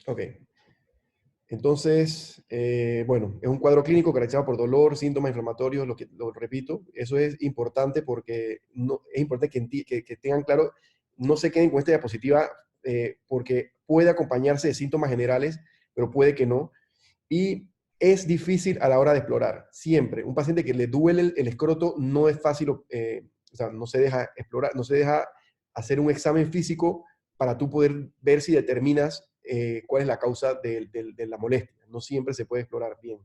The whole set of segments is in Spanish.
Ok. Entonces, bueno, es un cuadro clínico caracterizado por dolor, síntomas inflamatorios, lo repito. Eso es importante porque es importante que tengan claro, no se queden con esta diapositiva porque puede acompañarse de síntomas generales, pero puede que no. Y es difícil a la hora de explorar, siempre. Un paciente que le duele el escroto no es fácil, o sea, no se deja explorar, no se deja hacer un examen físico para tú poder ver si determinas cuál es la causa de la molestia. No siempre se puede explorar bien.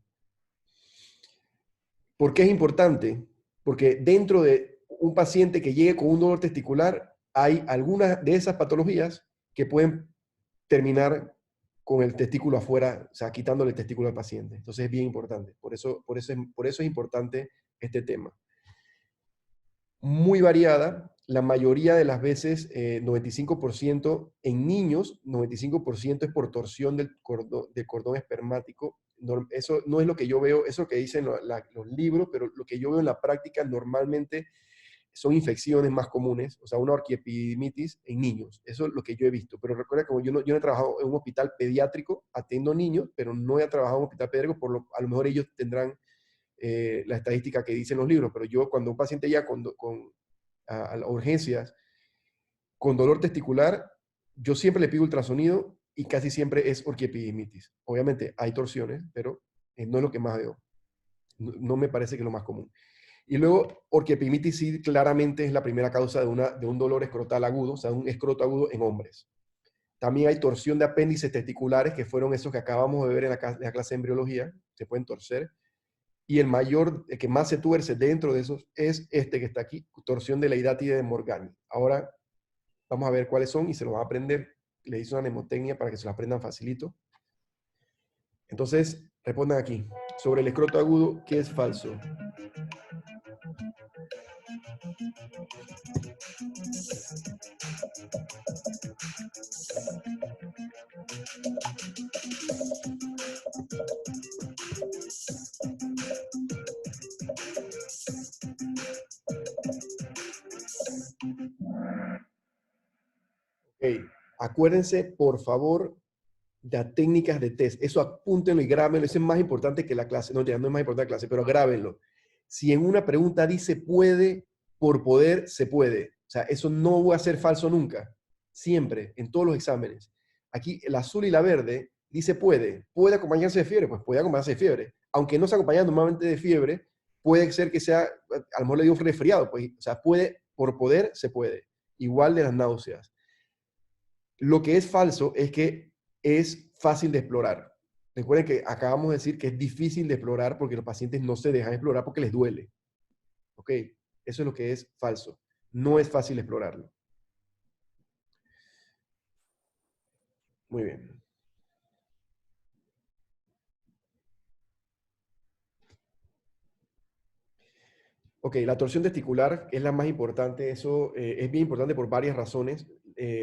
¿Por qué es importante? Porque dentro de un paciente que llegue con un dolor testicular, hay algunas de esas patologías que pueden terminar con el testículo afuera, o sea, quitándole el testículo al paciente. Entonces es bien importante. Por eso es importante este tema. Muy variada, la mayoría de las veces, 95% en niños, 95% es por torsión del cordón espermático. Eso no es lo que yo veo, eso es lo que dicen los libros, pero lo que yo veo en la práctica normalmente son infecciones más comunes, o sea, una orquiepididimitis en niños. Eso es lo que yo he visto. Pero recuerda que yo no he trabajado en un hospital pediátrico, atiendo niños, pero no he trabajado en un hospital pediátrico, a lo mejor ellos tendrán la estadística que dicen los libros, pero yo cuando un paciente ya a las urgencias con dolor testicular, yo siempre le pido ultrasonido y casi siempre es orquiepididimitis. Obviamente hay torsiones, pero no es lo que más veo. No me parece que es lo más común. Y luego, orquiepididimitis sí claramente es la primera causa de un dolor escrotal agudo, o sea, un escroto agudo en hombres. También hay torsión de apéndices testiculares, que fueron esos que acabamos de ver en la clase de embriología, se pueden torcer. Y el que más se tuerce dentro de esos, es este que está aquí, torsión de la hidátide de Morgani. Ahora vamos a ver cuáles son y se los va a aprender. Le hice una mnemotecnia para que se lo aprendan facilito. Entonces, respondan aquí. Sobre el escroto agudo, ¿qué es falso? Okay. Acuérdense, por favor, de las técnicas de test. Eso apúntenlo y grábenlo. Eso es más importante que la clase. No, ya no es más importante que la clase, pero grábenlo. Si en una pregunta dice puede, por poder, se puede. O sea, eso no va a ser falso nunca. Siempre, en todos los exámenes. Aquí, el azul y la verde dice puede. ¿Puede acompañarse de fiebre? Pues puede acompañarse de fiebre. Aunque no se acompaña normalmente de fiebre, puede ser que sea, a lo mejor le dio un resfriado. Pues, o sea, puede, por poder, se puede. Igual de las náuseas. Lo que es falso es que es fácil de explorar. Recuerden que acabamos de decir que es difícil de explorar porque los pacientes no se dejan explorar porque les duele. ¿Ok? Eso es lo que es falso. No es fácil explorarlo. Muy bien. Ok, la torsión testicular es la más importante. Eso es bien importante por varias razones.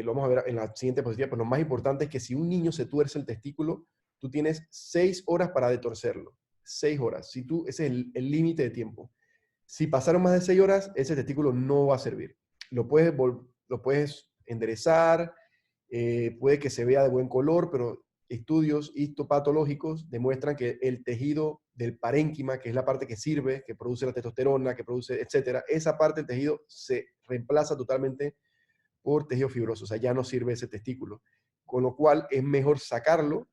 Lo vamos a ver en la siguiente diapositiva, pero lo más importante es que si un niño se tuerce el testículo, tú tienes 6 horas para detorcerlo. 6 horas. Ese es el límite de tiempo. Si pasaron más de 6 horas, ese testículo no va a servir. Lo puedes enderezar, puede que se vea de buen color, pero estudios histopatológicos demuestran que el tejido del parénquima, que es la parte que sirve, que produce la testosterona, que produce, etcétera, esa parte del tejido se reemplaza totalmente por tejido fibroso, o sea, ya no sirve ese testículo. Con lo cual es mejor sacarlo,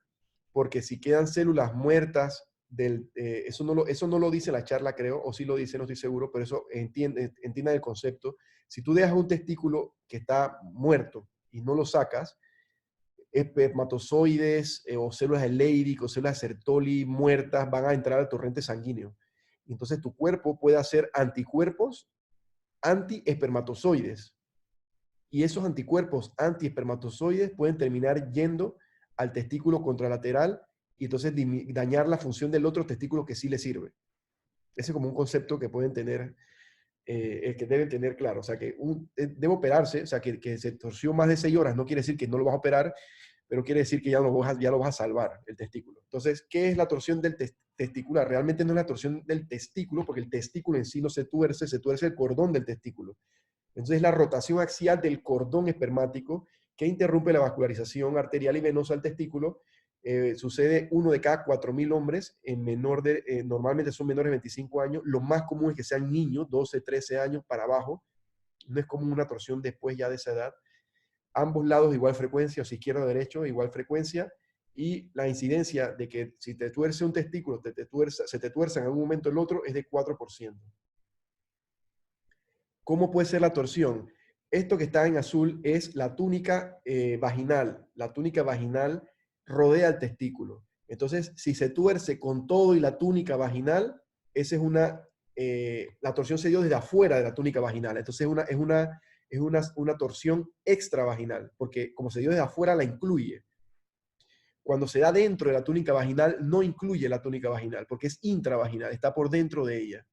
porque si quedan células muertas, eso no lo dice la charla, creo, o sí lo dice, no estoy seguro, pero eso entiendan el concepto. Si tú dejas un testículo que está muerto y no lo sacas, espermatozoides o células de Leydig o células de Sertoli muertas van a entrar al torrente sanguíneo. Entonces tu cuerpo puede hacer anticuerpos antiespermatozoides. Y esos anticuerpos antiespermatozoides pueden terminar yendo al testículo contralateral y entonces dañar la función del otro testículo que sí le sirve. Ese es como un concepto que pueden tener, que deben tener claro. O sea, que debe operarse, o sea, que se torció más de 6 horas no quiere decir que no lo vas a operar, pero quiere decir que ya lo vas a salvar el testículo. Entonces, ¿qué es la torsión del testicular? Realmente no es la torsión del testículo, porque el testículo en sí no se tuerce el cordón del testículo. Entonces, la rotación axial del cordón espermático que interrumpe la vascularización arterial y venosa al testículo. Sucede 1 de cada 4.000 hombres, normalmente son menores de 25 años. Lo más común es que sean niños, 12, 13 años para abajo. No es común una torsión después ya de esa edad. Ambos lados igual frecuencia, o si izquierdo o derecho, igual frecuencia. Y la incidencia de que si te tuerce un testículo, se te tuerza en algún momento el otro, es de 4%. ¿Cómo puede ser la torsión? Esto que está en azul es la túnica vaginal. La túnica vaginal rodea el testículo. Entonces, si se tuerce con todo y la túnica vaginal, esa es la torsión se dio desde afuera de la túnica vaginal. Entonces, es una torsión extravaginal, porque como se dio desde afuera, la incluye. Cuando se da dentro de la túnica vaginal, no incluye la túnica vaginal, porque es intravaginal, está por dentro de ella.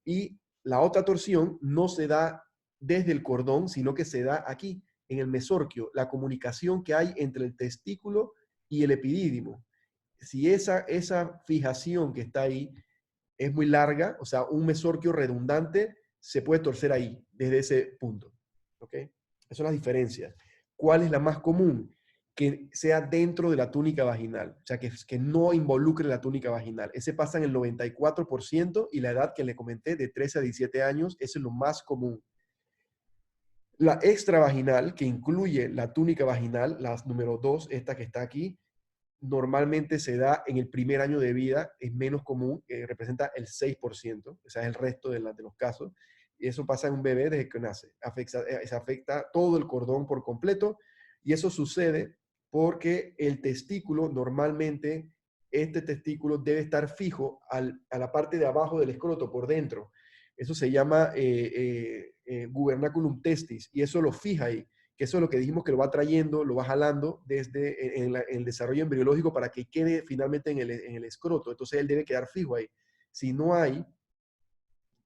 Y la otra torsión no se da desde el cordón, sino que se da aquí, en el mesorquio, la comunicación que hay entre el testículo y el epidídimo. Si esa fijación que está ahí es muy larga, o sea, un mesorquio redundante, se puede torcer ahí, desde ese punto. ¿Ok? Esas son las diferencias. ¿Cuál es la más común? Que sea dentro de la túnica vaginal, o sea, que no involucre la túnica vaginal. Ese pasa en el 94% y la edad que le comenté, de 13 a 17 años, eso es lo más común. La extravaginal, que incluye la túnica vaginal, la número 2, esta que está aquí, normalmente se da en el primer año de vida, es menos común, representa el 6%, o sea, es el resto de los casos. Y eso pasa en un bebé desde que nace. Se afecta todo el cordón por completo, y eso sucede porque el testículo, normalmente, este testículo debe estar fijo a la parte de abajo del escroto, por dentro. Eso se llama gubernaculum testis, y eso lo fija ahí, que eso es lo que dijimos, que lo va trayendo, lo va jalando desde en el desarrollo embriológico para que quede finalmente en el escroto. Entonces él debe quedar fijo ahí. Si no hay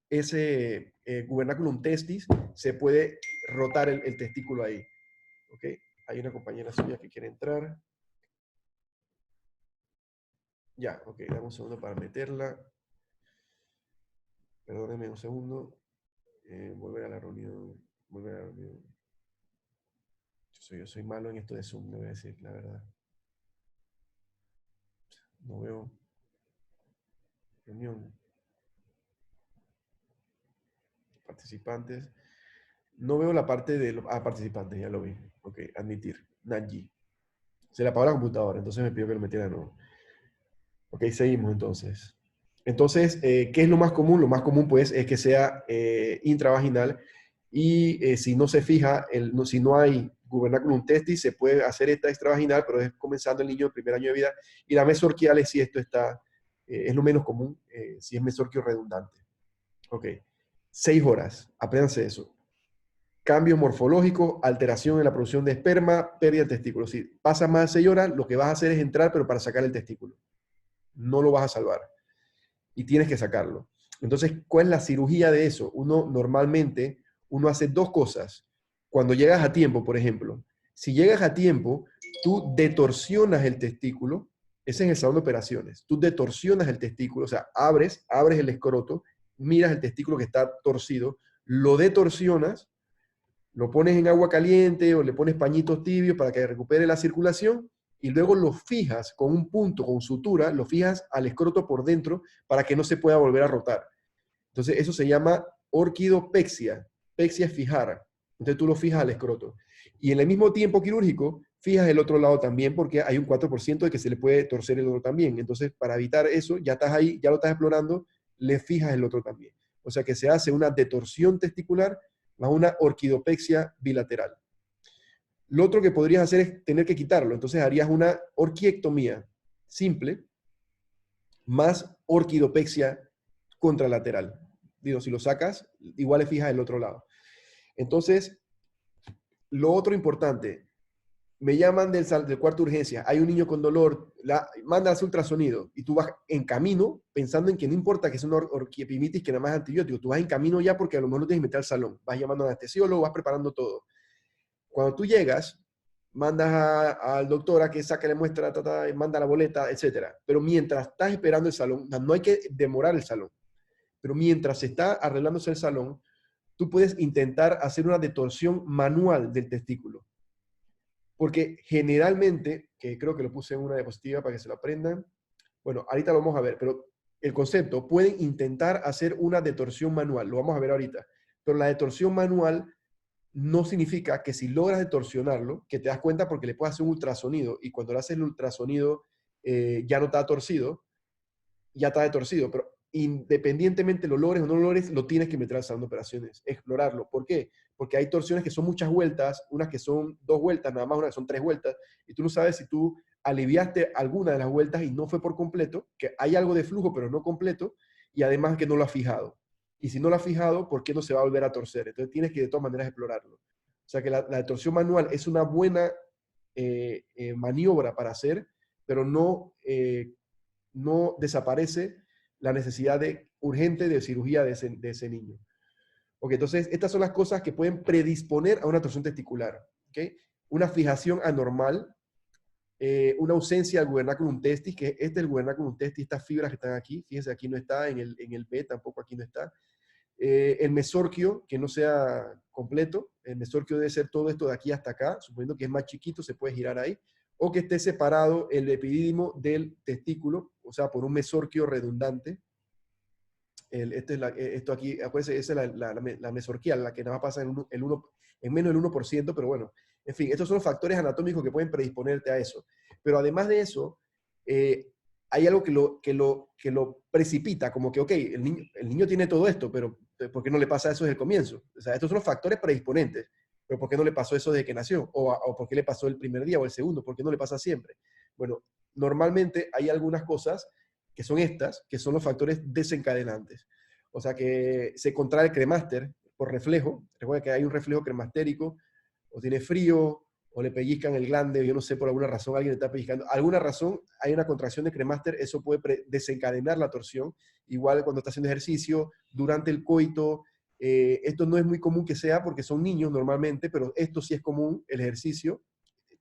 ese gubernaculum testis, se puede rotar el testículo ahí. ¿Ok? Hay una compañera suya que quiere entrar. Ya, ok, dame un segundo para meterla. Perdónenme un segundo. Volver a la reunión. Volver a la reunión. Yo soy malo en esto de Zoom, le voy a decir la verdad. No veo reunión. Participantes. No veo la parte de los participantes, ya lo vi. Ok, admitir. Nanji. Se le apagó la computadora, entonces me pidió que lo metiera de nuevo. Ok, seguimos entonces. Entonces, ¿qué es lo más común? Lo más común, pues, es que sea intravaginal, y si no se fija, si no hay gubernaculum testis, se puede hacer esta extravaginal, pero es comenzando el niño el primer año de vida. Y la mesorquial, si esto es lo menos común, si es mesorquio redundante. Ok, 6 horas, apréndanse eso. Cambio morfológico, alteración en la producción de esperma, pérdida del testículo. Si pasa más de 6 horas, lo que vas a hacer es entrar, pero para sacar el testículo. No lo vas a salvar. Y tienes que sacarlo. Entonces, ¿cuál es la cirugía de eso? Normalmente, uno hace 2 cosas. Cuando llegas a tiempo, por ejemplo, si llegas a tiempo, tú detorsionas el testículo. Ese es el salón de operaciones. Tú detorsionas el testículo, o sea, abres el escroto, miras el testículo que está torcido, lo detorsionas, lo pones en agua caliente o le pones pañitos tibios para que recupere la circulación, y luego lo fijas con un punto, con sutura, lo fijas al escroto por dentro para que no se pueda volver a rotar. Entonces eso se llama orquidopexia. Pexia es fijar. Entonces tú lo fijas al escroto. Y en el mismo tiempo quirúrgico, fijas el otro lado también, porque hay un 4% de que se le puede torcer el otro también. Entonces, para evitar eso, ya estás ahí, ya lo estás explorando, le fijas el otro también. O sea que se hace una detorsión testicular más una orquidopexia bilateral. Lo otro que podrías hacer es tener que quitarlo. Entonces harías una orquiectomía simple más orquidopexia contralateral. Digo, si lo sacas, igual le fijas el otro lado. Entonces, lo otro importante, me llaman del cuarto de urgencia, hay un niño con dolor, manda a hacer ultrasonido, y tú vas en camino pensando en que no importa que sea una orquiepimitis, que nada más es antibiótico, tú vas en camino ya porque a lo mejor no tienes que meter al salón, vas llamando a anestesiólogo, vas preparando todo. Cuando tú llegas, mandas al doctor a que saque la muestra, manda la boleta, etc. Pero mientras estás esperando el salón, no hay que demorar el salón, pero mientras se está arreglándose el salón, tú puedes intentar hacer una detorsión manual del testículo. Porque generalmente, que creo que lo puse en una diapositiva para que se lo aprendan, bueno, ahorita lo vamos a ver, pero el concepto, pueden intentar hacer una detorsión manual, lo vamos a ver ahorita, pero la detorsión manual no significa que si logras detorsionarlo, que te das cuenta porque le puedes hacer un ultrasonido y cuando le haces el ultrasonido ya no está torcido, ya está torcido, pero independientemente lo logres o no lo logres, lo tienes que meter a sala de operaciones, explorarlo. ¿Por qué? Porque hay torsiones que son muchas vueltas, unas que son 2 vueltas, nada más unas que son 3 vueltas, y tú no sabes si tú aliviaste alguna de las vueltas y no fue por completo, que hay algo de flujo pero no completo, y además que no lo has fijado. Y si no lo has fijado, ¿por qué no se va a volver a torcer? Entonces tienes que de todas maneras explorarlo. O sea que la torsión manual es una buena maniobra para hacer, pero no desaparece la necesidad urgente de cirugía de ese niño. Ok, entonces estas son las cosas que pueden predisponer a una torsión testicular. ¿Okay? Una fijación anormal, una ausencia del gubernaculum testis, que este es el gubernaculum testis, estas fibras que están aquí, fíjense, aquí no está, en el B tampoco aquí no está. El mesorquio, que no sea completo, el mesorquio debe ser todo esto de aquí hasta acá, suponiendo que es más chiquito, se puede girar ahí, o que esté separado el epidídimo del testículo, o sea, por un mesorquio redundante. Esto aquí, acuérdense, esa es la mesorquial, la que nada más pasa en menos del 1%, pero bueno, en fin, estos son los factores anatómicos que pueden predisponerte a eso. Pero además de eso, hay algo que lo precipita, como que, ok, el niño tiene todo esto, pero ¿por qué no le pasa eso desde el comienzo? O sea, estos son los factores predisponentes, pero ¿por qué no le pasó eso desde que nació? O ¿por qué le pasó el primer día o el segundo? ¿Por qué no le pasa siempre? Bueno, normalmente hay algunas cosas que son estas, que son los factores desencadenantes. O sea, que se contrae el cremaster por reflejo. Recuerda que hay un reflejo cremastérico, o tiene frío, o le pellizcan el glande, yo no sé, por alguna razón alguien le está pellizcando. Alguna razón hay una contracción de cremaster, eso puede desencadenar la torsión. Igual cuando está haciendo ejercicio, durante el coito, esto no es muy común que sea porque son niños normalmente, pero esto sí es común, el ejercicio.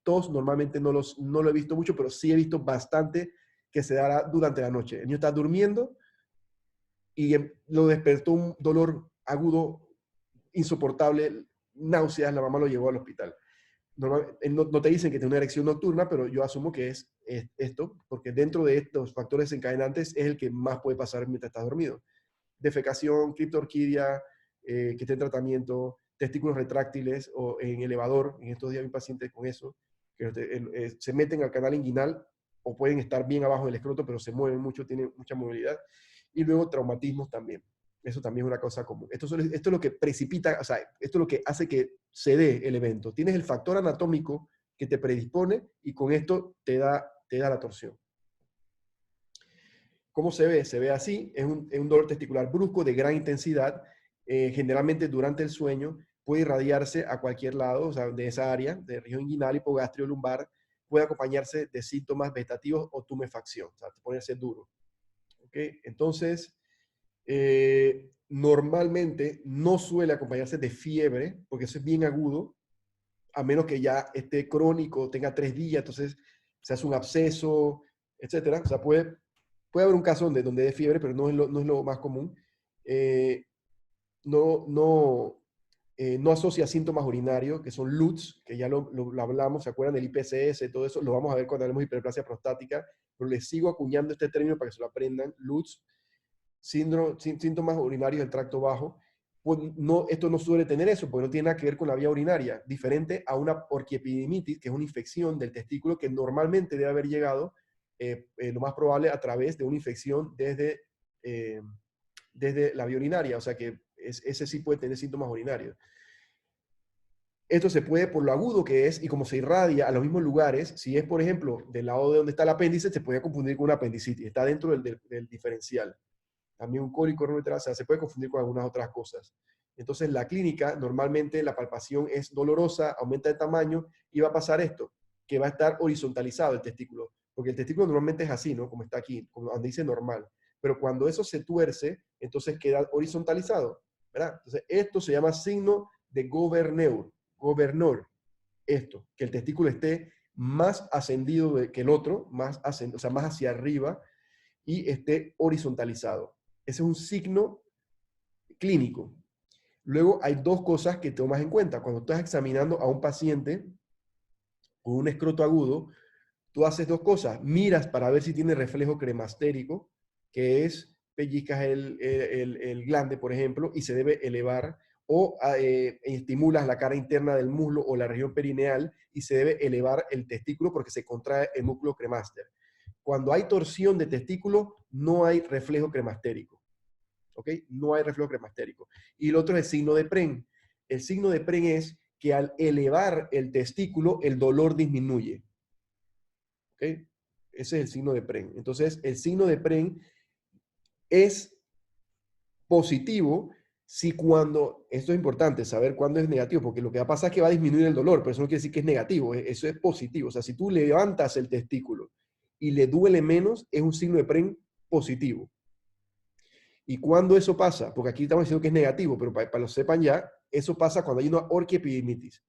Todos normalmente no lo he visto mucho, pero sí he visto bastante que se dará durante la noche. El niño está durmiendo y lo despertó un dolor agudo, insoportable, náuseas, la mamá lo llevó al hospital. No te dicen que tiene una erección nocturna, pero yo asumo que es esto, porque dentro de estos factores desencadenantes es el que más puede pasar mientras estás dormido. Defecación, criptorquidia, que esté en tratamiento, testículos retráctiles o en elevador. En estos días hay un paciente con eso, que se meten al canal inguinal o pueden estar bien abajo del escroto, pero se mueven mucho, tienen mucha movilidad. Y luego traumatismos también. Eso también es una cosa común. Esto es lo que precipita, o sea, esto es lo que hace que se dé el evento. Tienes el factor anatómico que te predispone y con esto te da la torsión. ¿Cómo se ve? Se ve así, es un dolor testicular brusco de gran intensidad, generalmente durante el sueño, puede irradiarse a cualquier lado, o sea, de esa área, de región inguinal, hipogastrio, lumbar, puede acompañarse de síntomas vegetativos o tumefacción, o sea, ponerse duro. ¿Okay? Entonces, normalmente no suele acompañarse de fiebre, porque eso es bien agudo, a menos que ya esté crónico, tenga 3 días, entonces se hace un absceso, etcétera. O sea, puede haber un caso donde dé fiebre, pero no es lo más común. Eh, no, no, no asocia síntomas urinarios, que son LUTS, que ya lo hablamos, ¿se acuerdan del IPCS? Todo eso lo vamos a ver cuando hablemos de hiperplasia prostática, pero les sigo acuñando este término para que se lo aprendan. LUTS, síntomas urinarios del tracto bajo. Pues no, esto no suele tener eso, porque no tiene nada que ver con la vía urinaria, diferente a una orquiepididimitis, que es una infección del testículo que normalmente debe haber llegado, lo más probable, a través de una infección desde la vía urinaria, o sea que ese sí puede tener síntomas urinarios. Esto se puede, por lo agudo que es y como se irradia a los mismos lugares, si es, por ejemplo, del lado de donde está el apéndice, se puede confundir con una apendicitis, está dentro del diferencial. También un cólico retrovirtral, o sea, se puede confundir con algunas otras cosas. Entonces, la clínica, normalmente la palpación es dolorosa, aumenta de tamaño y va a pasar esto, que va a estar horizontalizado el testículo, porque el testículo normalmente es así, ¿no? Como está aquí, como donde dice normal. Pero cuando eso se tuerce, entonces queda horizontalizado, ¿verdad? Entonces, esto se llama signo de governor, esto, que el testículo esté más ascendido que el otro, o sea, más hacia arriba y esté horizontalizado. Ese es un signo clínico. Luego hay dos cosas que tomas en cuenta. Cuando estás examinando a un paciente con un escroto agudo, tú haces dos cosas. Miras para ver si tiene reflejo cremastérico, que es pellizcas el glande, por ejemplo, y se debe elevar, o estimulas la cara interna del muslo o la región perineal y se debe elevar el testículo porque se contrae el músculo cremaster. Cuando hay torsión de testículo, no hay reflejo cremastérico. ¿Ok? No hay reflejo cremastérico. Y el otro es el signo de Pren. El signo de Pren es que al elevar el testículo, el dolor disminuye. ¿Ok? Ese es el signo de Pren. Entonces, el signo de Pren es positivo si cuando, esto es importante, saber cuándo es negativo, porque lo que va a pasar es que va a disminuir el dolor, pero eso no quiere decir que es negativo, eso es positivo. O sea, si tú levantas el testículo y le duele menos, es un signo de Pren positivo. ¿Y cuándo eso pasa? Porque aquí estamos diciendo que es negativo, pero para lo sepan ya, eso pasa cuando hay una orquiepididimitis,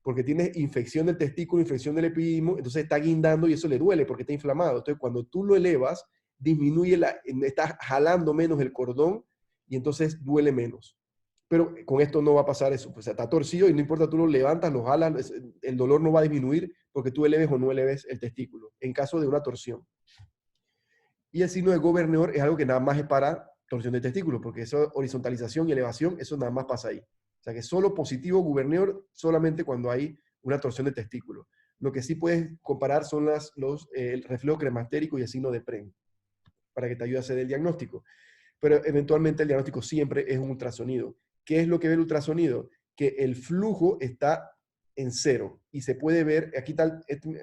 porque tienes infección del testículo, infección del epididimo, entonces está guindando y eso le duele porque está inflamado. Entonces, cuando tú lo elevas, disminuye estás jalando menos el cordón y entonces duele menos. Pero con esto no va a pasar eso. Pues está torcido y no importa, tú lo levantas, lo jalas, el dolor no va a disminuir porque tú eleves o no eleves el testículo, en caso de una torsión. Y el signo de gobernador es algo que nada más es para torsión de testículos, porque eso, horizontalización y elevación, eso nada más pasa ahí. O sea que solo positivo gobernador solamente cuando hay una torsión de testículo. Lo que sí puedes comparar son el reflejo cremastérico y el signo de Pren, para que te ayude a hacer el diagnóstico. Pero eventualmente el diagnóstico siempre es un ultrasonido. ¿Qué es lo que ve el ultrasonido? Que el flujo está en cero y se puede ver,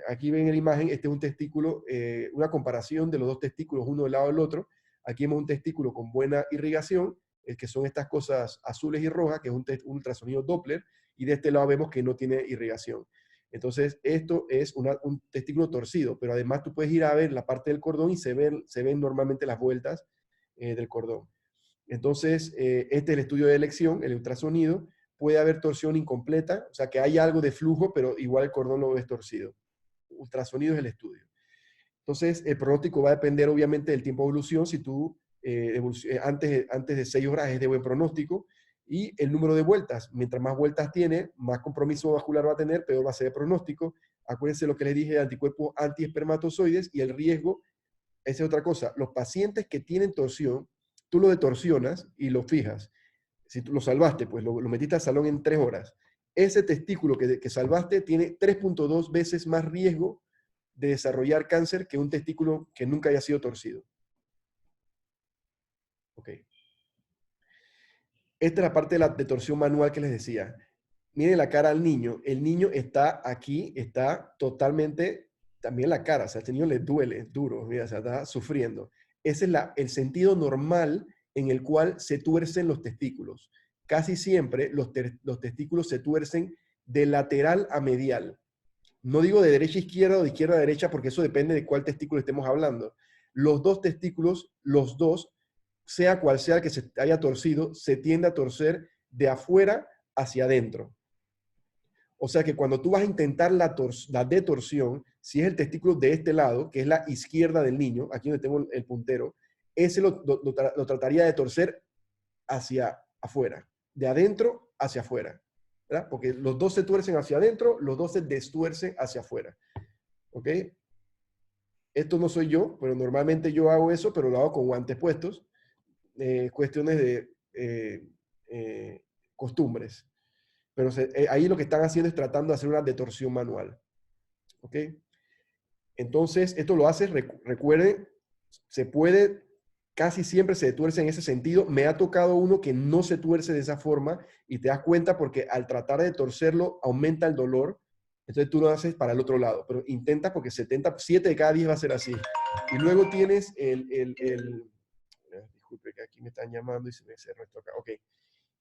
aquí ven en la imagen, este es un testículo, una comparación de los dos testículos uno del lado del otro. Aquí vemos un testículo con buena irrigación, que son estas cosas azules y rojas, que es un ultrasonido Doppler, y de este lado vemos que no tiene irrigación. Entonces, esto es un testículo torcido, pero además tú puedes ir a ver la parte del cordón y se ven normalmente las vueltas del cordón. Entonces, este es el estudio de elección, el ultrasonido. Puede haber torsión incompleta, o sea que hay algo de flujo, pero igual el cordón lo ves torcido. Ultrasonido es el estudio. Entonces, el pronóstico va a depender obviamente del tiempo de evolución. Si tú antes de 6 horas es de buen pronóstico. Y el número de vueltas. Mientras más vueltas tiene, más compromiso vascular va a tener, peor va a ser el pronóstico. Acuérdense lo que les dije de anticuerpos antiespermatozoides y el riesgo. Esa es otra cosa. Los pacientes que tienen torsión, tú lo detorsionas y lo fijas. Si tú lo salvaste, pues lo metiste al salón en 3 horas. Ese testículo que salvaste tiene 3.2 veces más riesgo de desarrollar cáncer que un testículo que nunca haya sido torcido. Ok. Esta es la parte de torsión manual que les decía. Miren la cara al niño. El niño está aquí, está totalmente, también la cara, o sea, a este niño le duele, es duro, mira, o sea, está sufriendo. Ese es el sentido normal en el cual se tuercen los testículos. Casi siempre los testículos se tuercen de lateral a medial. No digo de derecha a izquierda o de izquierda a derecha porque eso depende de cuál testículo estemos hablando. Los dos testículos, los dos, sea cual sea que se haya torcido, se tiende a torcer de afuera hacia adentro. O sea que cuando tú vas a intentar la detorsión, si es el testículo de este lado, que es la izquierda del niño, aquí donde tengo el puntero, ese lo trataría de torcer hacia afuera, de adentro hacia afuera, ¿verdad? Porque los dos se tuercen hacia adentro, los dos se destuercen hacia afuera. ¿Ok? Esto no soy yo, pero normalmente yo hago eso, pero lo hago con guantes puestos. Cuestiones de costumbres. Pero ahí lo que están haciendo es tratando de hacer una detorsión manual. ¿Ok? Entonces, esto lo hace, recuerden, se puede, casi siempre se tuerce en ese sentido. Me ha tocado uno que no se tuerce de esa forma y te das cuenta porque al tratar de torcerlo aumenta el dolor. Entonces tú lo haces para el otro lado, pero intenta porque 7 de cada 10 va a ser así. Y luego tienes disculpe que aquí me están llamando y se me cerró esto acá. Ok.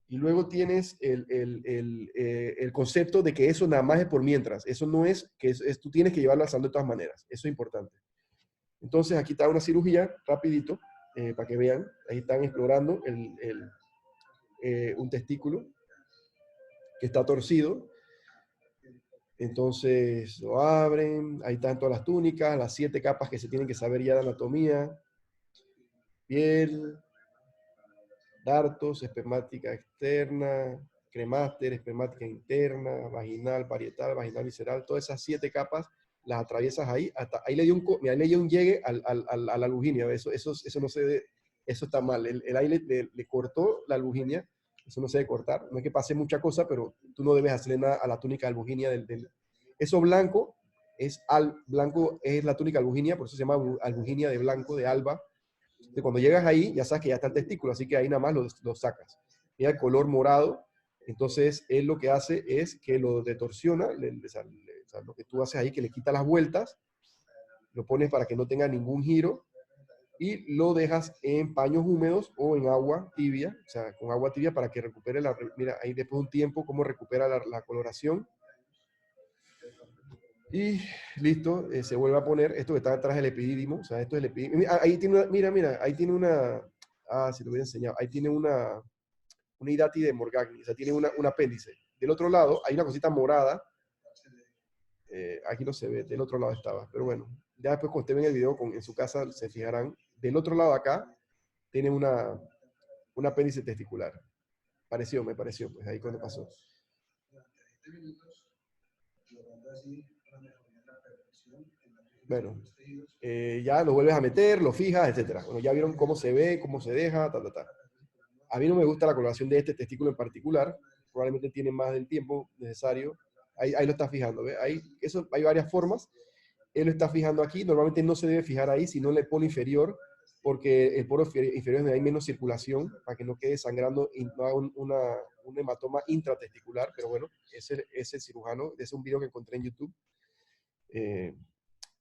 Y luego tienes el concepto de que eso nada más es por mientras. Eso no es que tú tienes que llevarlo al salón de todas maneras. Eso es importante. Entonces aquí está una cirugía, rapidito, para que vean. Ahí están explorando un testículo que está torcido. Entonces lo abren, ahí están todas las túnicas, las 7 capas que se tienen que saber ya de anatomía. Piel, dartos, espermática externa, cremaster, espermática interna, vaginal, parietal, vaginal visceral, todas esas 7 capas las atraviesas ahí, hasta ahí le dio mira, ahí le dio un llegue a la luginia, eso no se debe, eso está mal, el aire le cortó la luginia, eso no se debe cortar, no es que pase mucha cosa, pero tú no debes hacerle nada a la túnica albuginia eso blanco blanco es la túnica albuginia, por eso se llama albuginia de blanco, de alba. Entonces, cuando llegas ahí, ya sabes que ya está el testículo, así que ahí nada más lo sacas. Mira el color morado, entonces él lo que hace es que lo detorsiona, lo que tú haces ahí, que le quita las vueltas, lo pones para que no tenga ningún giro y lo dejas en paños húmedos o en agua tibia, o sea, con agua tibia para que recupere mira, ahí después de un tiempo, cómo recupera la coloración. Y listo, se vuelve a poner esto que está detrás del epidídimo, o sea, esto es el epidídimo. Ahí tiene mira, ahí tiene si lo hubiera enseñado, ahí tiene una hidati de Morgagni, o sea, tiene un apéndice. Del otro lado hay una cosita morada, aquí no se ve, del otro lado estaba, pero bueno, ya después cuando ustedes ven el video en su casa se fijarán, del otro lado acá tiene un apéndice testicular. Me pareció, pues ahí cuando pasó. Bueno, ya lo vuelves a meter, lo fijas, etcétera. Bueno, ya vieron cómo se ve, cómo se deja, ta. A mí no me gusta la coloración de este testículo en particular, probablemente tiene más del tiempo necesario. Ahí lo está fijando, ¿ve? Hay varias formas. Él lo está fijando aquí, normalmente no se debe fijar ahí, sino en el polo inferior, porque el polo inferior es donde hay menos circulación, para que no quede sangrando y no haga un hematoma intratesticular, pero bueno, ese cirujano, es un video que encontré en YouTube.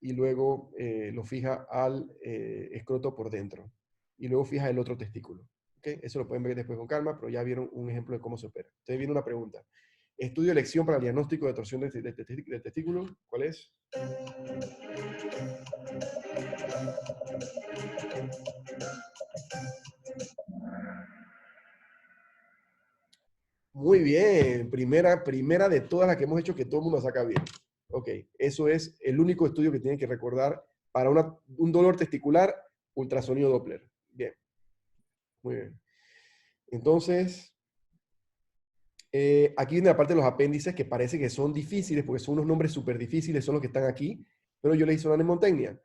Y luego lo fija al escroto por dentro. Y luego fija el otro testículo. ¿Okay? Eso lo pueden ver después con calma, pero ya vieron un ejemplo de cómo se opera. Entonces viene una pregunta. Estudio de elección para el diagnóstico de torsión de testículo. ¿Cuál es? Muy bien. Primera de todas las que hemos hecho que todo el mundo saca bien. Ok, eso es el único estudio que tienen que recordar para un dolor testicular, ultrasonido Doppler. Bien. Muy bien. Entonces, aquí viene la parte de los apéndices que parece que son difíciles porque son unos nombres súper difíciles, son los que están aquí, pero yo le hice una mnemotecnia.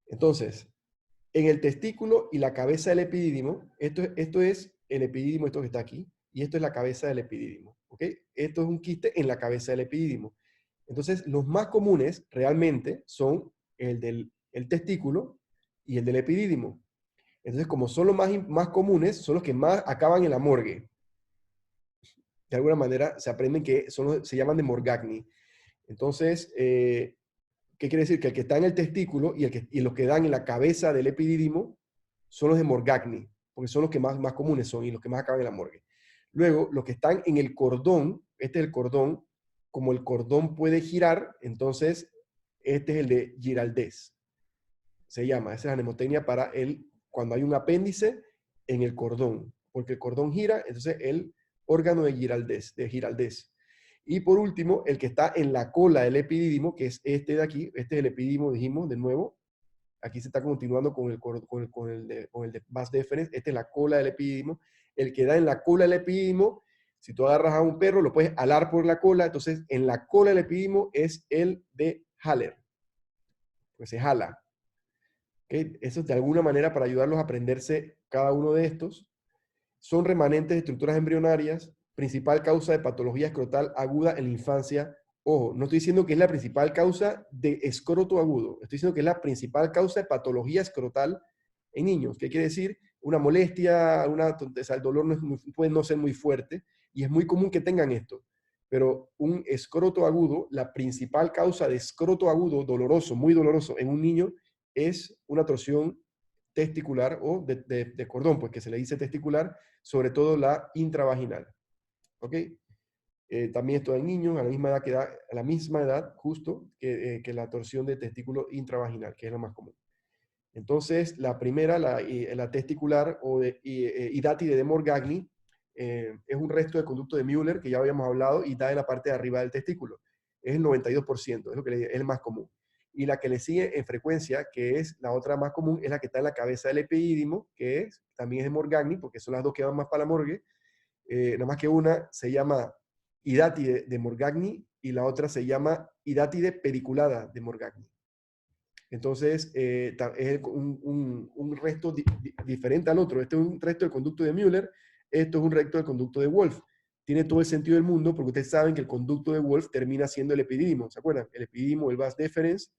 Entonces, en el testículo y la cabeza del epidídimo, esto es el epidídimo, esto que está aquí, y esto es la cabeza del epidídimo. ¿Ok? Esto es un quiste en la cabeza del epidídimo. Entonces, los más comunes realmente son el del testículo y el del epidídimo. Entonces, como son los más comunes, son los que más acaban en la morgue. De alguna manera se aprenden que se llaman de Morgagni. Entonces, ¿qué quiere decir? Que el que está en el testículo y los que dan en la cabeza del epidídimo son los de Morgagni, porque son los que más comunes son y los que más acaban en la morgue. Luego, los que están en el cordón, este es el cordón, como el cordón puede girar, entonces este es el de Giraldez. Se llama, esa es la mnemotecnia para cuando hay un apéndice en el cordón, porque el cordón gira, entonces el órgano de Giraldez. Y por último, el que está en la cola del epidídimo, que es este de aquí, este es el epidídimo, dijimos de nuevo, aquí se está continuando con el de vas deferens, esta es la cola del epidídimo, el que da en la cola del epidídimo, si tú agarras a un perro, lo puedes alar por la cola, entonces en la cola del epidídimo es el de Haller, pues se jala. ¿Okay? Eso es de alguna manera para ayudarlos a aprenderse cada uno de estos. Son remanentes de estructuras embrionarias, principal causa de patología escrotal aguda en la infancia. Ojo, no estoy diciendo que es la principal causa de escroto agudo, estoy diciendo que es la principal causa de patología escrotal en niños. ¿Qué quiere decir? Una molestia, el dolor puede no ser muy fuerte y es muy común que tengan esto. Pero un escroto agudo, la principal causa de escroto agudo doloroso, muy doloroso en un niño, es una torsión testicular o de cordón, pues que se le dice testicular, sobre todo la intravaginal. ¿Ok? También esto en niños a la misma edad justo que la torsión de testículo intravaginal, que es lo más común. Entonces, la primera, la testicular o hidati de Morgagni, es un resto de conducto de Müller, que ya habíamos hablado, y da en la parte de arriba del testículo. Es el 92%, es lo que es el más común. Y la que le sigue en frecuencia, que es la otra más común, es la que está en la cabeza del epidídimo, también es de Morgagni, porque son las dos que van más para la morgue, nada más que una se llama hidátide de Morgagni y la otra se llama hidátide pediculada de Morgagni. Entonces, es un resto diferente al otro. Este es un resto del conducto de Müller, esto es un resto del conducto de Wolff. Tiene todo el sentido del mundo porque ustedes saben que el conducto de Wolff termina siendo el epidídimo, ¿se acuerdan? El epidídimo, el vas deferens,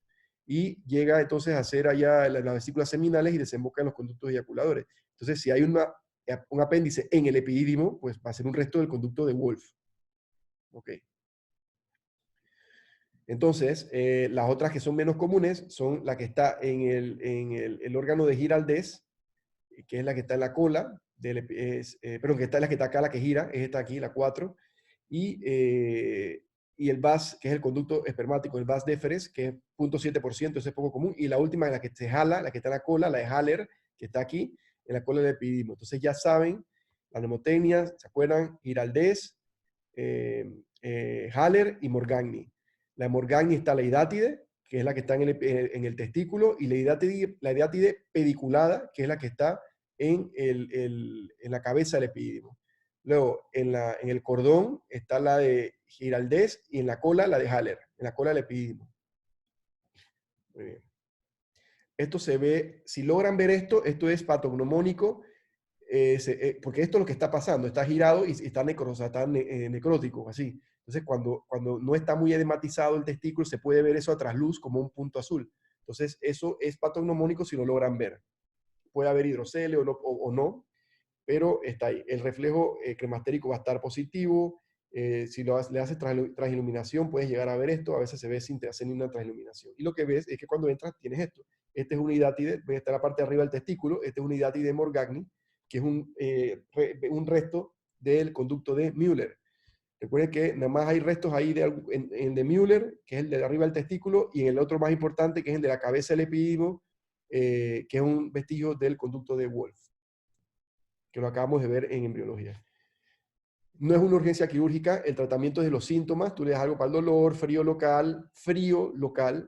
y llega entonces a ser allá las vesículas seminales y desemboca en los conductos eyaculadores. Entonces, si hay un apéndice en el epidídimo, pues va a ser un resto del conducto de Wolff. Ok. Entonces, las otras que son menos comunes son la que está en el órgano de Giraldez, que es la que está en la cola, perdón, que está la que está acá, la que gira, es esta aquí, la 4, y el vas, que es el conducto espermático, el vas deferens, que es 0.7%, ese es poco común, y la última es la que se jala, la que está en la cola, la de Haller, que está aquí, en la cola del epididimo. Entonces ya saben, la mnemotecnia, ¿se acuerdan? Giraldez, Haller y Morgagni. La de Morgagni está la hidátide, que es la que está en el testículo, y la hidátide pediculada, que es la que está en la cabeza del epidídimo. Luego, en el cordón está la de Giraldez y en la cola la de Haller, en la cola del epidídimo. Muy bien. Esto se ve, si logran ver esto, esto es patognomónico, porque esto es lo que está pasando, está girado y está, necrótico, así. Entonces, cuando no está muy edematizado el testículo, se puede ver eso a trasluz como un punto azul. Entonces, eso es patognomónico si lo logran ver. Puede haber hidrocele o no, pero está ahí. El reflejo cremastérico va a estar positivo. Si le haces transiluminación, puedes llegar a ver esto. A veces se ve sin hacer ni una transiluminación. Y lo que ves es que cuando entras tienes esto. Este es una hidátide, está en la parte de arriba del testículo. Este es una hidátide de Morgagni, que es un resto del conducto de Müller. Recuerden que nada más hay restos ahí en el de Müller, que es el de arriba del testículo, y en el otro más importante, que es el de la cabeza del epidídimo, que es un vestigio del conducto de Wolff, que lo acabamos de ver en embriología. No es una urgencia quirúrgica, el tratamiento es de los síntomas, tú le das algo para el dolor, frío local,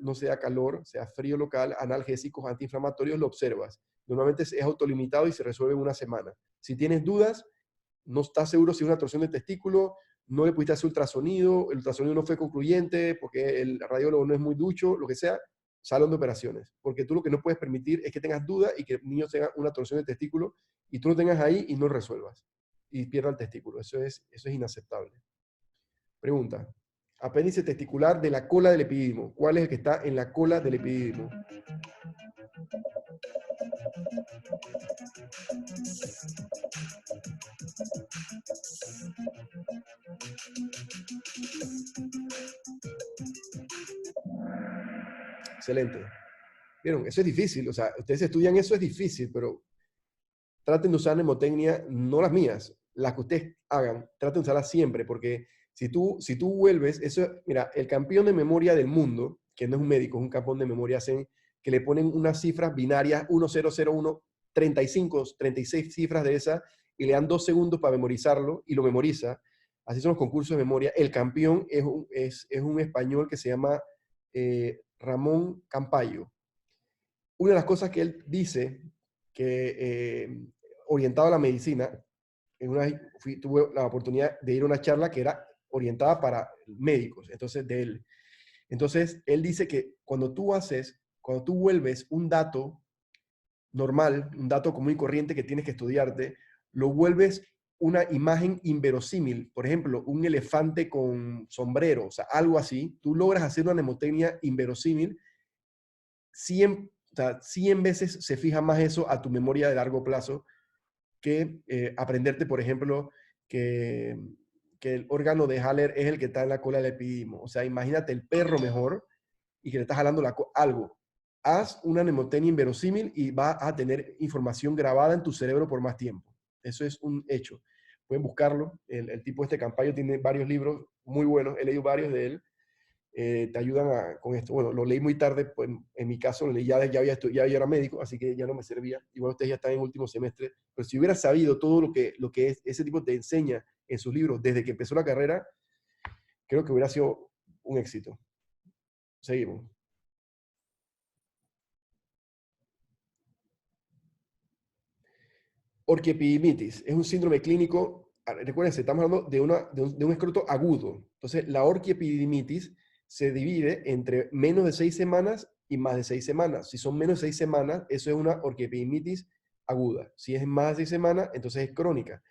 no sea calor, sea frío local, analgésicos, antiinflamatorios, lo observas. Normalmente es autolimitado y se resuelve en una semana. Si tienes dudas, no estás seguro si es una torsión de testículo, no le pudiste hacer ultrasonido, el ultrasonido no fue concluyente porque el radiólogo no es muy ducho, lo que sea, salón de operaciones. Porque tú lo que no puedes permitir es que tengas dudas y que el niño tenga una torsión de testículo y tú lo tengas ahí y no resuelvas y pierda el testículo. Eso es inaceptable. Pregunta. Apéndice testicular de la cola del epidídimo. ¿Cuál es el que está en la cola del epidídimo? Excelente. ¿Vieron? Eso es difícil. O sea, ustedes estudian eso, es difícil, pero traten de usar mnemotecnia, no las mías, las que ustedes hagan, traten de usarlas siempre, porque si tú vuelves, eso, mira, el campeón de memoria del mundo, que no es un médico, es un campeón de memoria, que le ponen unas cifras binarias, 1001, 35, 36 cifras de esas, y le dan 2 segundos para memorizarlo, y lo memoriza. Así son los concursos de memoria. El campeón es un español que se llama Ramón Campayo. Una de las cosas que él dice, que orientado a la medicina, tuve la oportunidad de ir a una charla que era orientada para médicos, entonces él dice que cuando tú vuelves un dato normal, un dato común y corriente que tienes que estudiarte, lo vuelves una imagen inverosímil, por ejemplo, un elefante con sombrero, o sea, algo así, tú logras hacer una mnemotecnia inverosímil 100, o sea, 100 veces se fija más eso a tu memoria de largo plazo que aprenderte, por ejemplo, que, que el órgano de Haller es el que está en la cola del epidídimo. O sea, imagínate el perro mejor y que le estás jalando algo. Haz una mnemotecnia inverosímil y vas a tener información grabada en tu cerebro por más tiempo. Eso es un hecho. Pueden buscarlo. El tipo este Campayo tiene varios libros muy buenos. He leído varios de él. Te ayudan con esto. Bueno, lo leí muy tarde, pues en mi caso lo leí ya yo era médico, así que ya no me servía. Igual ustedes ya están en último semestre, pero si hubiera sabido todo lo que es, ese tipo te enseña en sus libros desde que empezó la carrera, creo que hubiera sido un éxito. Seguimos. Orquiepididimitis es un síndrome clínico recuérdense, estamos hablando de un escroto agudo. Entonces, la orquiepididimitis se divide entre menos de 6 semanas y más de 6 semanas. Si son menos de 6 semanas, eso es una orquiepididimitis aguda. Si es más de 6 semanas, entonces es crónica.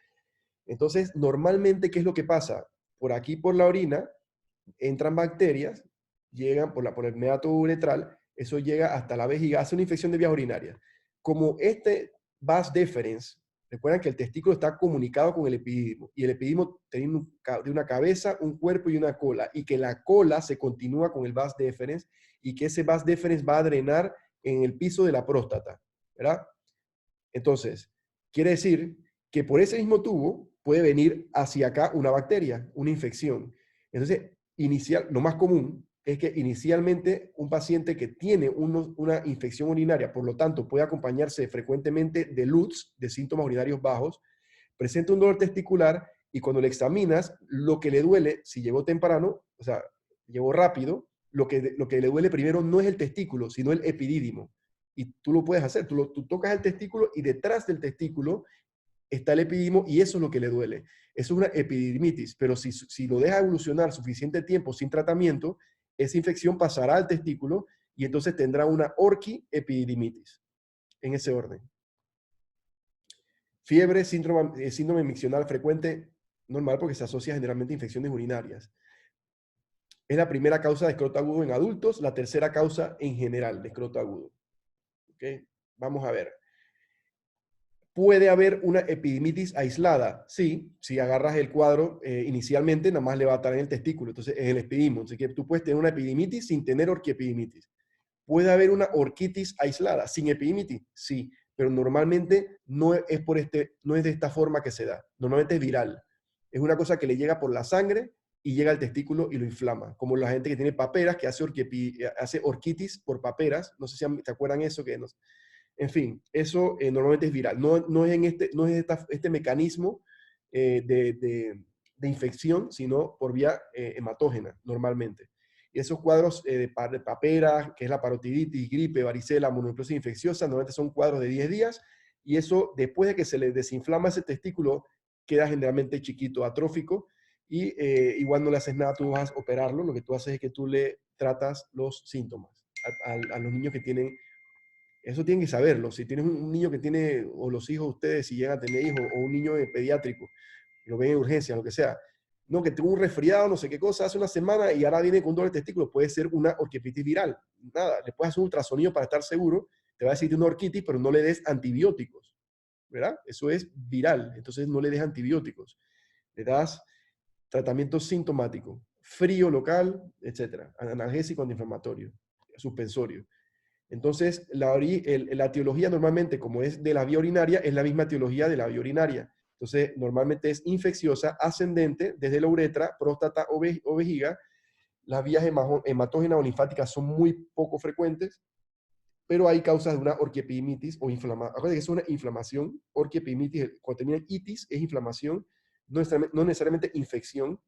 Entonces, normalmente, ¿qué es lo que pasa? Por aquí, por la orina, entran bacterias, llegan por el meato uretral, eso llega hasta la vejiga, hace una infección de vías urinarias. Como este vas deferens, recuerdan que el testículo está comunicado con el epididimo, y el epididimo tiene una cabeza, un cuerpo y una cola, y que la cola se continúa con el vas deferens, y que ese vas deferens va a drenar en el piso de la próstata, ¿verdad? Entonces, quiere decir que por ese mismo tubo puede venir hacia acá una bacteria, una infección. Entonces, lo más común es que inicialmente un paciente que tiene una infección urinaria, por lo tanto puede acompañarse frecuentemente de LUTS, de síntomas urinarios bajos, presenta un dolor testicular y cuando le examinas, lo que le duele, si llegó temprano, o sea, llegó rápido, lo que le duele primero no es el testículo, sino el epidídimo. Y tú lo puedes hacer, tú tocas el testículo y detrás del testículo está el epididimo y eso es lo que le duele. Eso es una epididimitis, pero si lo deja evolucionar suficiente tiempo sin tratamiento, esa infección pasará al testículo y entonces tendrá una orquiepididimitis, en ese orden. Fiebre, síndrome miccional frecuente, normal porque se asocia generalmente a infecciones urinarias. Es la primera causa de escroto agudo en adultos, la tercera causa en general de escroto agudo. ¿Okay? Vamos a ver. ¿Puede haber una epididimitis aislada? Sí, si agarras el cuadro inicialmente, nada más le va a estar en el testículo, entonces es el epididimo. Así que tú puedes tener una epididimitis sin tener orquiepididimitis. ¿Puede haber una orquitis aislada sin epididimitis? Sí, pero normalmente no es de esta forma que se da. Normalmente es viral. Es una cosa que le llega por la sangre y llega al testículo y lo inflama. Como la gente que tiene paperas, que hace orquitis por paperas. No sé si te acuerdan eso, que nos, en fin, eso normalmente es viral. No es este mecanismo de infección, sino por vía hematógena, normalmente. Y esos cuadros de papera, que es la parotiditis, gripe, varicela, mononucleosis infecciosa, normalmente son cuadros de 10 días. Y eso, después de que se le desinflama ese testículo, queda generalmente chiquito, atrófico. Y igual no le haces nada, tú vas a operarlo. Lo que tú haces es que tú le tratas los síntomas a los niños que tienen eso tienen que saberlo. Si tienes un niño que tiene, o los hijos de ustedes, si llegan a tener hijos, o un niño pediátrico, y lo ven en urgencia, lo que sea, no, que tuvo un resfriado, no sé qué cosa, hace una semana y ahora viene con dolor de testículo, puede ser una orquitis viral. Nada, le puedes hacer un ultrasonido para estar seguro, te va a decir una orquitis, pero no le des antibióticos, ¿verdad? Eso es viral, entonces no le des antibióticos. Le das tratamiento sintomático, frío local, etcétera, analgésico, antiinflamatorio, suspensorio. Entonces, la etiología normalmente, como es de la vía urinaria, es la misma etiología de la vía urinaria. Entonces, normalmente es infecciosa, ascendente, desde la uretra, próstata o vejiga. Las vías hematógenas o linfáticas son muy poco frecuentes, pero hay causas de una orquiepididimitis o inflamación. Acuérdense que es una inflamación, orquiepididimitis, cuando termina en itis, es inflamación, no necesariamente infección.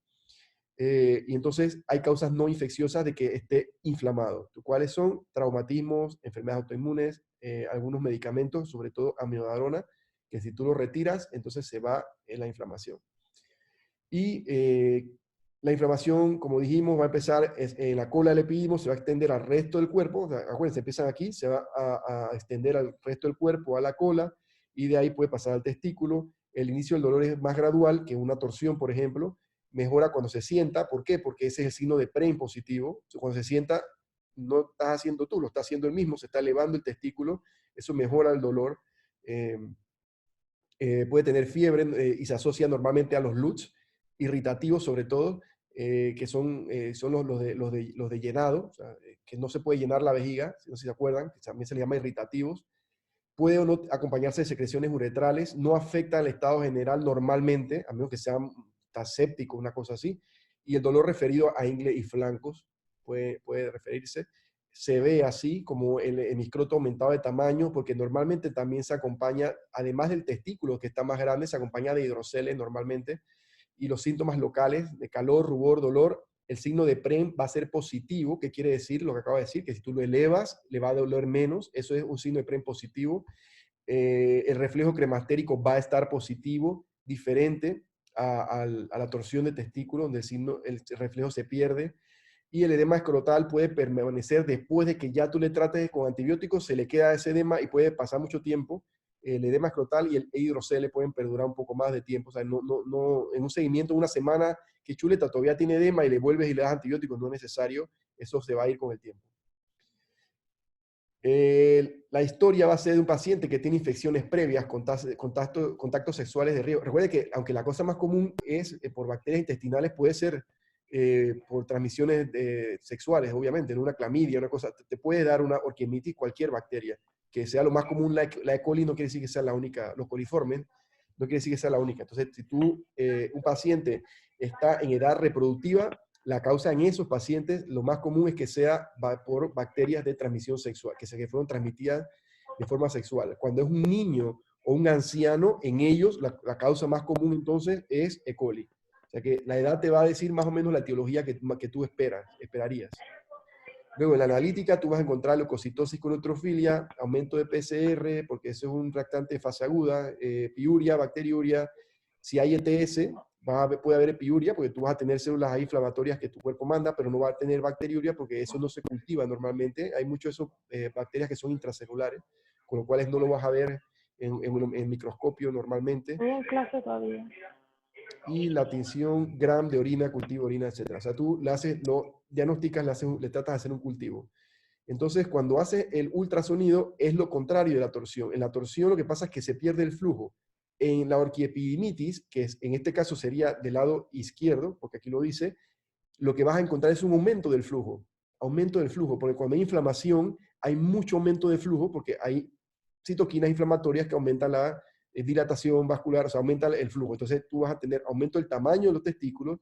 Y entonces hay causas no infecciosas de que esté inflamado. ¿Cuáles son? Traumatismos, enfermedades autoinmunes, algunos medicamentos, sobre todo amiodarona, que si tú lo retiras, entonces se va la inflamación. Y la inflamación, como dijimos, va a empezar en la cola del epididimo, se va a extender al resto del cuerpo. O sea, acuérdense, empiezan aquí, se va a extender al resto del cuerpo, a la cola, y de ahí puede pasar al testículo. El inicio del dolor es más gradual que una torsión, por ejemplo. Mejora cuando se sienta. ¿Por qué? Porque ese es el signo de preimpositivo. Cuando se sienta, no estás haciendo tú, lo está haciendo el mismo, se está elevando el testículo. Eso mejora el dolor. Eh, Puede tener fiebre y se asocia normalmente a los LUTS, irritativos sobre todo, que son los de llenado, o sea, que no se puede llenar la vejiga, si no se acuerdan, que también se le llama irritativos. Puede o no acompañarse de secreciones uretrales, no afecta al estado general normalmente, a menos que sea séptico, una cosa así. Y el dolor referido a ingle y flancos puede referirse. Se ve así como el hemiscroto aumentado de tamaño, porque normalmente también se acompaña, además del testículo que está más grande, se acompaña de hidroceles normalmente. Y los síntomas locales de calor, rubor, dolor, el signo de PREM va a ser positivo. ¿Qué quiere decir? Lo que acabo de decir, que si tú lo elevas, le va a doler menos. Eso es un signo de PREM positivo. El reflejo crematérico va a estar positivo, diferente. a la torsión de testículo, donde el reflejo se pierde. Y el edema escrotal puede permanecer después de que ya tú le trates con antibióticos, se le queda ese edema y puede pasar mucho tiempo. El edema escrotal y el hidrocele pueden perdurar un poco más de tiempo. O sea, en un seguimiento de una semana que chuleta todavía tiene edema y le vuelves y le das antibióticos, no es necesario. Eso se va a ir con el tiempo. La historia va a ser de un paciente que tiene infecciones previas, contactos sexuales de riesgo. Recuerde que aunque la cosa más común es por bacterias intestinales, puede ser por transmisiones sexuales, obviamente, en una clamidia, una cosa, te puede dar una orquiemitis, cualquier bacteria, que sea lo más común, la E. coli no quiere decir que sea la única, los coliformes, no quiere decir que sea la única. Entonces, si un paciente está en edad reproductiva, la causa en esos pacientes, lo más común es que sea por bacterias de transmisión sexual, que fueron transmitidas de forma sexual. Cuando es un niño o un anciano, en ellos la causa más común entonces es E. coli. O sea que la edad te va a decir más o menos la etiología que tú esperarías. Luego, en la analítica, tú vas a encontrar leucocitosis con neutrofilia, aumento de PCR, porque eso es un reactante de fase aguda, piuria, bacteriuria. Si hay ETS, puede haber piuria, porque tú vas a tener células ahí inflamatorias que tu cuerpo manda, pero no va a tener bacteriuria porque eso no se cultiva normalmente. Hay muchas de esas bacterias que son intracelulares, con lo cual no lo vas a ver en microscopio normalmente. Estoy en clase todavía. Y la tinción gram de orina, cultivo de orina, etc. O sea, tú lo diagnosticas, le tratas de hacer un cultivo. Entonces, cuando haces el ultrasonido, es lo contrario de la torsión. En la torsión lo que pasa es que se pierde el flujo. En la orquiepididimitis, que en este caso sería del lado izquierdo, porque aquí lo dice, lo que vas a encontrar es un aumento del flujo, porque cuando hay inflamación, hay mucho aumento de flujo, porque hay citoquinas inflamatorias que aumentan la dilatación vascular, o sea, aumenta el flujo. Entonces tú vas a tener aumento del tamaño de los testículos,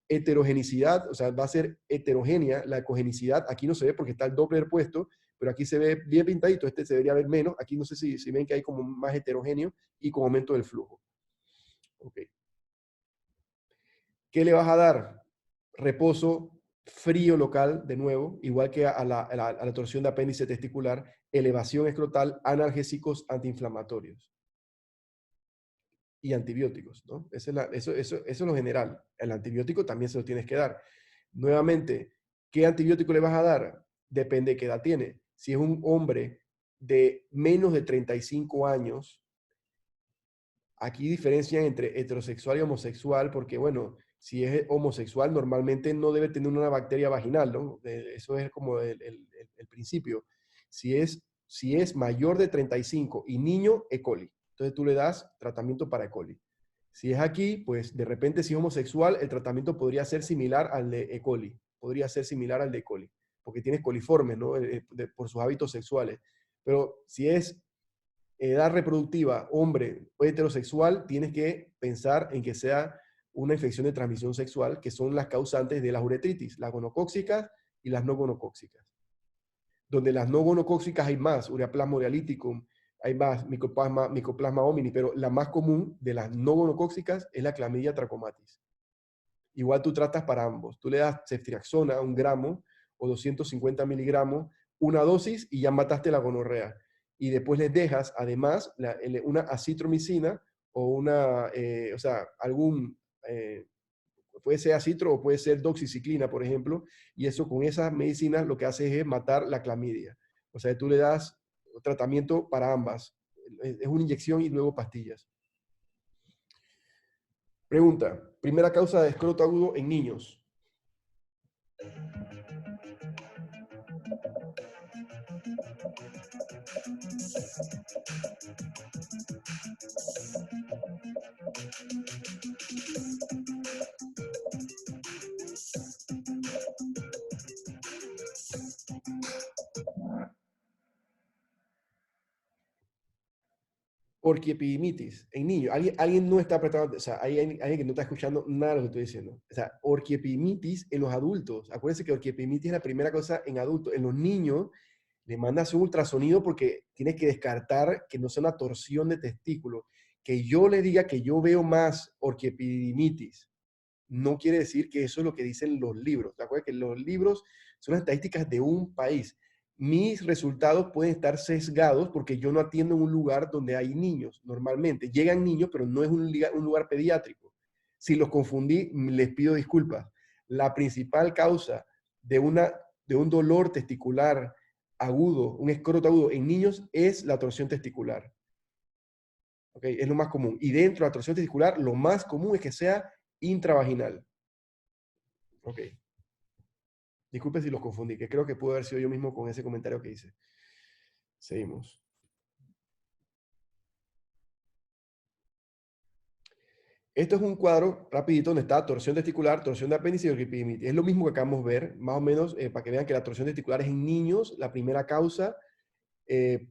heterogenicidad, o sea, va a ser heterogénea la ecogenicidad. Aquí no se ve porque está el Doppler puesto, pero aquí se ve bien pintadito, este se debería ver menos. Aquí no sé si ven que hay como más heterogéneo y con aumento del flujo. Ok. ¿Qué le vas a dar? Reposo, frío local, de nuevo, igual que a la torsión de apéndice testicular, elevación escrotal, analgésicos antiinflamatorios y antibióticos, ¿no? Eso es lo general. El antibiótico también se lo tienes que dar. Nuevamente, ¿qué antibiótico le vas a dar? Depende de qué edad tiene. Si es un hombre de menos de 35 años, aquí diferencian entre heterosexual y homosexual, porque bueno, si es homosexual normalmente no debe tener una bacteria vaginal, ¿no? Eso es como el principio. Si es mayor de 35 y niño, E. coli. Entonces tú le das tratamiento para E. coli. Si es aquí, pues de repente si es homosexual, el tratamiento podría ser similar al de E. coli. Podría ser similar al de E. coli, porque tienes coliformes, ¿no? Por sus hábitos sexuales. Pero si es edad reproductiva, hombre o heterosexual, tienes que pensar en que sea una infección de transmisión sexual, que son las causantes de las uretritis, las gonocóxicas y las no gonocóxicas. Donde las no gonocóxicas hay más, ureaplasma urealyticum, hay más micoplasma homini, pero la más común de las no gonocóxicas es la clamidia trachomatis. Igual tú tratas para ambos. Tú le das ceftriaxona, 1 gramo o 250 miligramos, una dosis y ya mataste la gonorrea. Y después les dejas, además, una acitromicina o o sea, puede ser acitro o puede ser doxiciclina, por ejemplo, y eso con esas medicinas lo que hace es matar la clamidia. O sea, tú le das tratamiento para ambas. Es una inyección y luego pastillas. Pregunta, primera causa de escroto agudo en niños. Orquiepididimitis en niños. Alguien no está prestando, o sea, hay alguien que no está escuchando nada de lo que estoy diciendo. O sea, orquiepididimitis en los adultos. Acuérdense que orquiepididimitis es la primera cosa en adultos. En los niños le mandas un ultrasonido porque tienes que descartar que no sea una torsión de testículo. Que yo le diga que yo veo más orquiepididimitis no quiere decir que eso es lo que dicen los libros. ¿Te acuerdas que los libros son las estadísticas de un país? Mis resultados pueden estar sesgados porque yo no atiendo en un lugar donde hay niños normalmente. Llegan niños, pero no es un lugar pediátrico. Si los confundí, les pido disculpas. La principal causa de, de un dolor testicular agudo, un escroto agudo en niños es la torsión testicular. ¿Okay? Es lo más común. Y dentro de la torsión testicular, lo más común es que sea intravaginal. Ok. Disculpe si los confundí, que creo que pudo haber sido yo mismo con ese comentario que hice. Seguimos. Esto es un cuadro rapidito donde está torsión testicular, torsión de apéndice y orquiepidemitis. Es lo mismo que acabamos de ver, más o menos, para que vean que la torsión testicular es en niños, la primera causa. En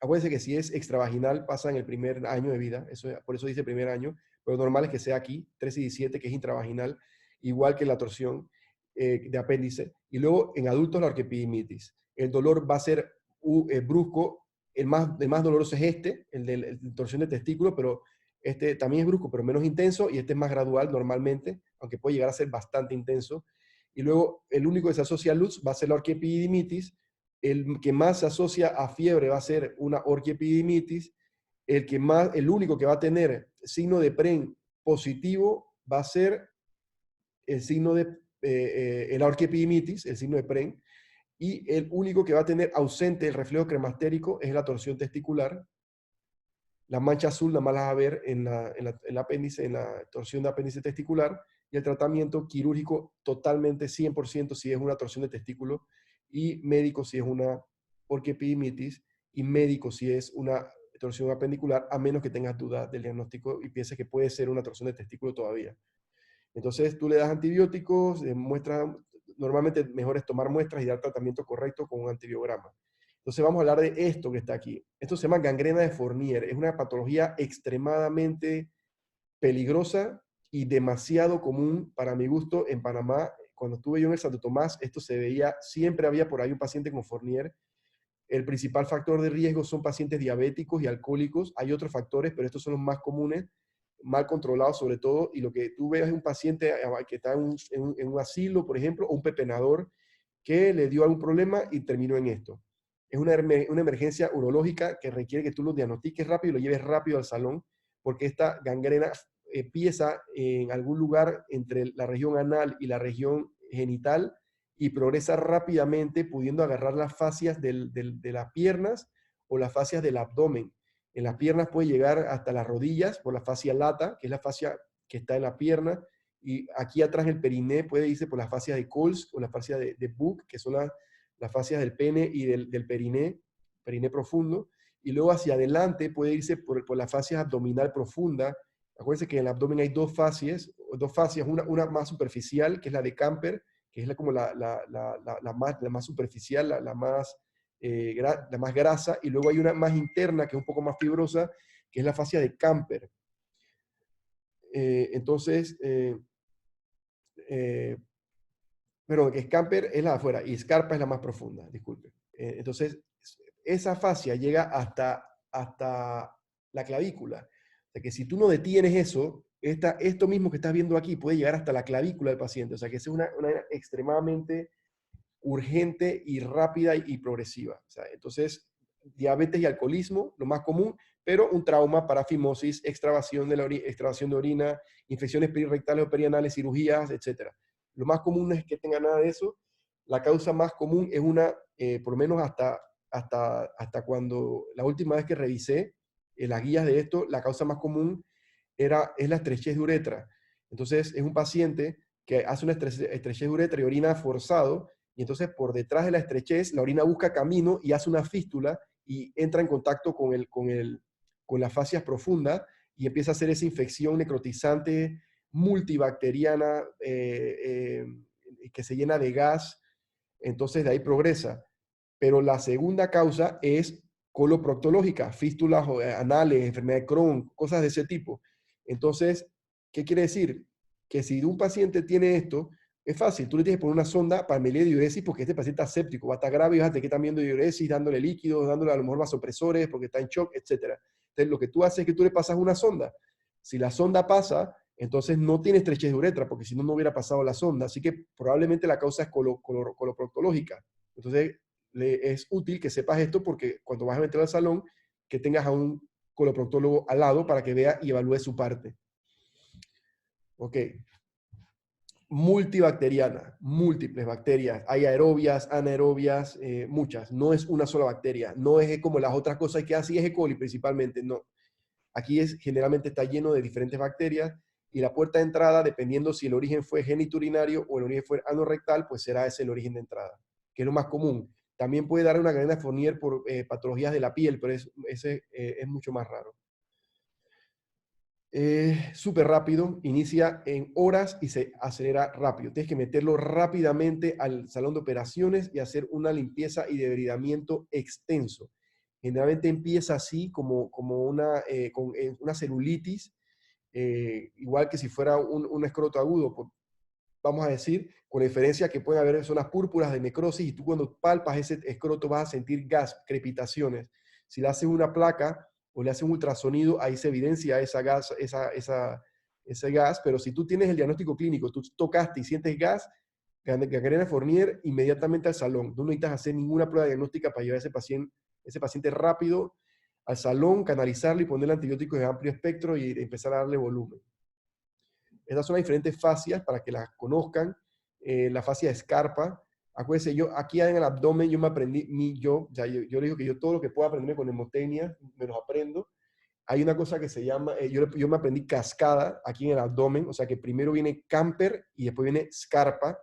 acuérdense que si es extravaginal pasa en el primer año de vida, por eso dice primer año, pero normal es que sea aquí, 13 y 17, que es intravaginal, igual que la torsión de apéndice. Y luego en adultos la orquiepidemitis. El dolor va a ser brusco, el más doloroso es el de la torsión de testículo, pero este también es brusco, pero menos intenso, y este es más gradual normalmente, aunque puede llegar a ser bastante intenso. Y luego el único que se asocia a luz va a ser la orquiepididimitis. El que más se asocia a fiebre va a ser una orquiepididimitis. El único que va a tener signo de PREN positivo va a ser el signo de la orquiepididimitis, el signo de PREN. Y el único que va a tener ausente el reflejo cremastérico es la torsión testicular. La mancha azul nada más la vas a ver en el apéndice, en la torsión de apéndice testicular, y el tratamiento quirúrgico totalmente 100% si es una torsión de testículo, y médico si es una orquiepididimitis, y médico si es una torsión apendicular, a menos que tengas duda del diagnóstico y pienses que puede ser una torsión de testículo todavía. Entonces tú le das antibióticos, normalmente mejor es tomar muestras y dar tratamiento correcto con un antibiograma. Entonces vamos a hablar de esto que está aquí. Esto se llama gangrena de Fournier. Es una patología extremadamente peligrosa y demasiado común para mi gusto en Panamá. Cuando estuve yo en el Santo Tomás, esto se veía, siempre había por ahí un paciente con Fournier. El principal factor de riesgo son pacientes diabéticos y alcohólicos. Hay otros factores, pero estos son los más comunes, mal controlados sobre todo. Y lo que tú ves es un paciente que está en un asilo, por ejemplo, o un pepenador que le dio algún problema y terminó en esto. Es una emergencia urológica que requiere que tú lo diagnostiques rápido y lo lleves rápido al salón, porque esta gangrena empieza en algún lugar entre la región anal y la región genital y progresa rápidamente, pudiendo agarrar las fascias de las piernas o las fascias del abdomen. En las piernas puede llegar hasta las rodillas por la fascia lata, que es la fascia que está en la pierna, y aquí atrás el periné puede irse por las fascias de Coles o las fascias de Buck, que son las fascias del pene y del periné profundo, y luego hacia adelante puede irse por las fascias abdominal profunda. Acuérdense que en el abdomen hay dos fascias, una más superficial, que es la de Camper, que es como la más superficial, la más grasa, y luego hay una más interna, que es un poco más fibrosa, que es la fascia de Camper. Entonces, pero que Scamper es la de afuera y Scarpa es la más profunda, disculpe. Entonces, esa fascia llega hasta la clavícula. O sea que si tú no detienes eso, esto mismo que estás viendo aquí puede llegar hasta la clavícula del paciente. O sea que es una extremadamente urgente y rápida y progresiva. O sea, entonces, diabetes y alcoholismo, lo más común, pero un trauma, parafimosis, extravasación de orina, infecciones perirectales o perianales, cirugías, etc. Lo más común no es que tenga nada de eso. La causa más común es por lo menos hasta cuando, la última vez que revisé las guías de esto, la causa más común es la estrechez de uretra. Entonces, es un paciente que hace una estrechez de uretra y orina forzado, y entonces por detrás de la estrechez, la orina busca camino y hace una fístula y entra en contacto con las fascias profundas y empieza a hacer esa infección necrotizante multibacteriana que se llena de gas. Entonces de ahí progresa. Pero la segunda causa es coloproctológica, fístulas anales, enfermedad de Crohn, cosas de ese tipo. Entonces, ¿qué quiere decir? Que si un paciente tiene esto, es fácil, tú le tienes que poner una sonda para medir diuresis porque este paciente está séptico, va a estar grave y vas a tener que estar viendo diuresis, dándole líquidos, dándole a lo mejor vasopresores porque está en shock, etc. Entonces, lo que tú haces es que tú le pasas una sonda. Si la sonda pasa, entonces no tiene estrechez de uretra, porque si no, no hubiera pasado la sonda. Así que probablemente la causa es coloproctológica. Entonces, es útil que sepas esto porque cuando vas a entrar al salón, que tengas a un coloproctólogo al lado para que vea y evalúe su parte. Ok. Multibacteriana, múltiples bacterias. Hay aerobias, anaerobias, muchas. No es una sola bacteria. No es como las otras cosas que así es E. coli principalmente, no. Aquí generalmente está lleno de diferentes bacterias y la puerta de entrada, dependiendo si el origen fue genitourinario o el origen fue anorrectal, pues será ese el origen de entrada, que es lo más común. También puede dar una gangrena de Fournier por patologías de la piel, pero ese es mucho más raro. Súper rápido, inicia en horas y se acelera rápido. Tienes que meterlo rápidamente al salón de operaciones y hacer una limpieza y debridamiento extenso. Generalmente empieza así como una celulitis, igual que si fuera un escroto agudo, pues, vamos a decir, con la diferencia que pueden haber zonas púrpuras de necrosis y tú cuando palpas ese escroto vas a sentir gas, crepitaciones. Si le haces una placa o le haces un ultrasonido, ahí se evidencia ese gas, pero si tú tienes el diagnóstico clínico, tú tocaste y sientes gas, gangrena Fournier, inmediatamente al salón. No necesitas hacer ninguna prueba diagnóstica para llevar ese paciente rápido al salón, canalizarlo y ponerle antibióticos de amplio espectro y empezar a darle volumen. Estas son las diferentes fascias para que las conozcan. La fascia de Scarpa. Acuérdense, yo aquí en el abdomen yo me aprendí, yo le digo que yo todo lo que puedo aprender con hemotecnia, me los aprendo. Hay una cosa que se llama, yo me aprendí cascada aquí en el abdomen, o sea que primero viene Camper y después viene Scarpa.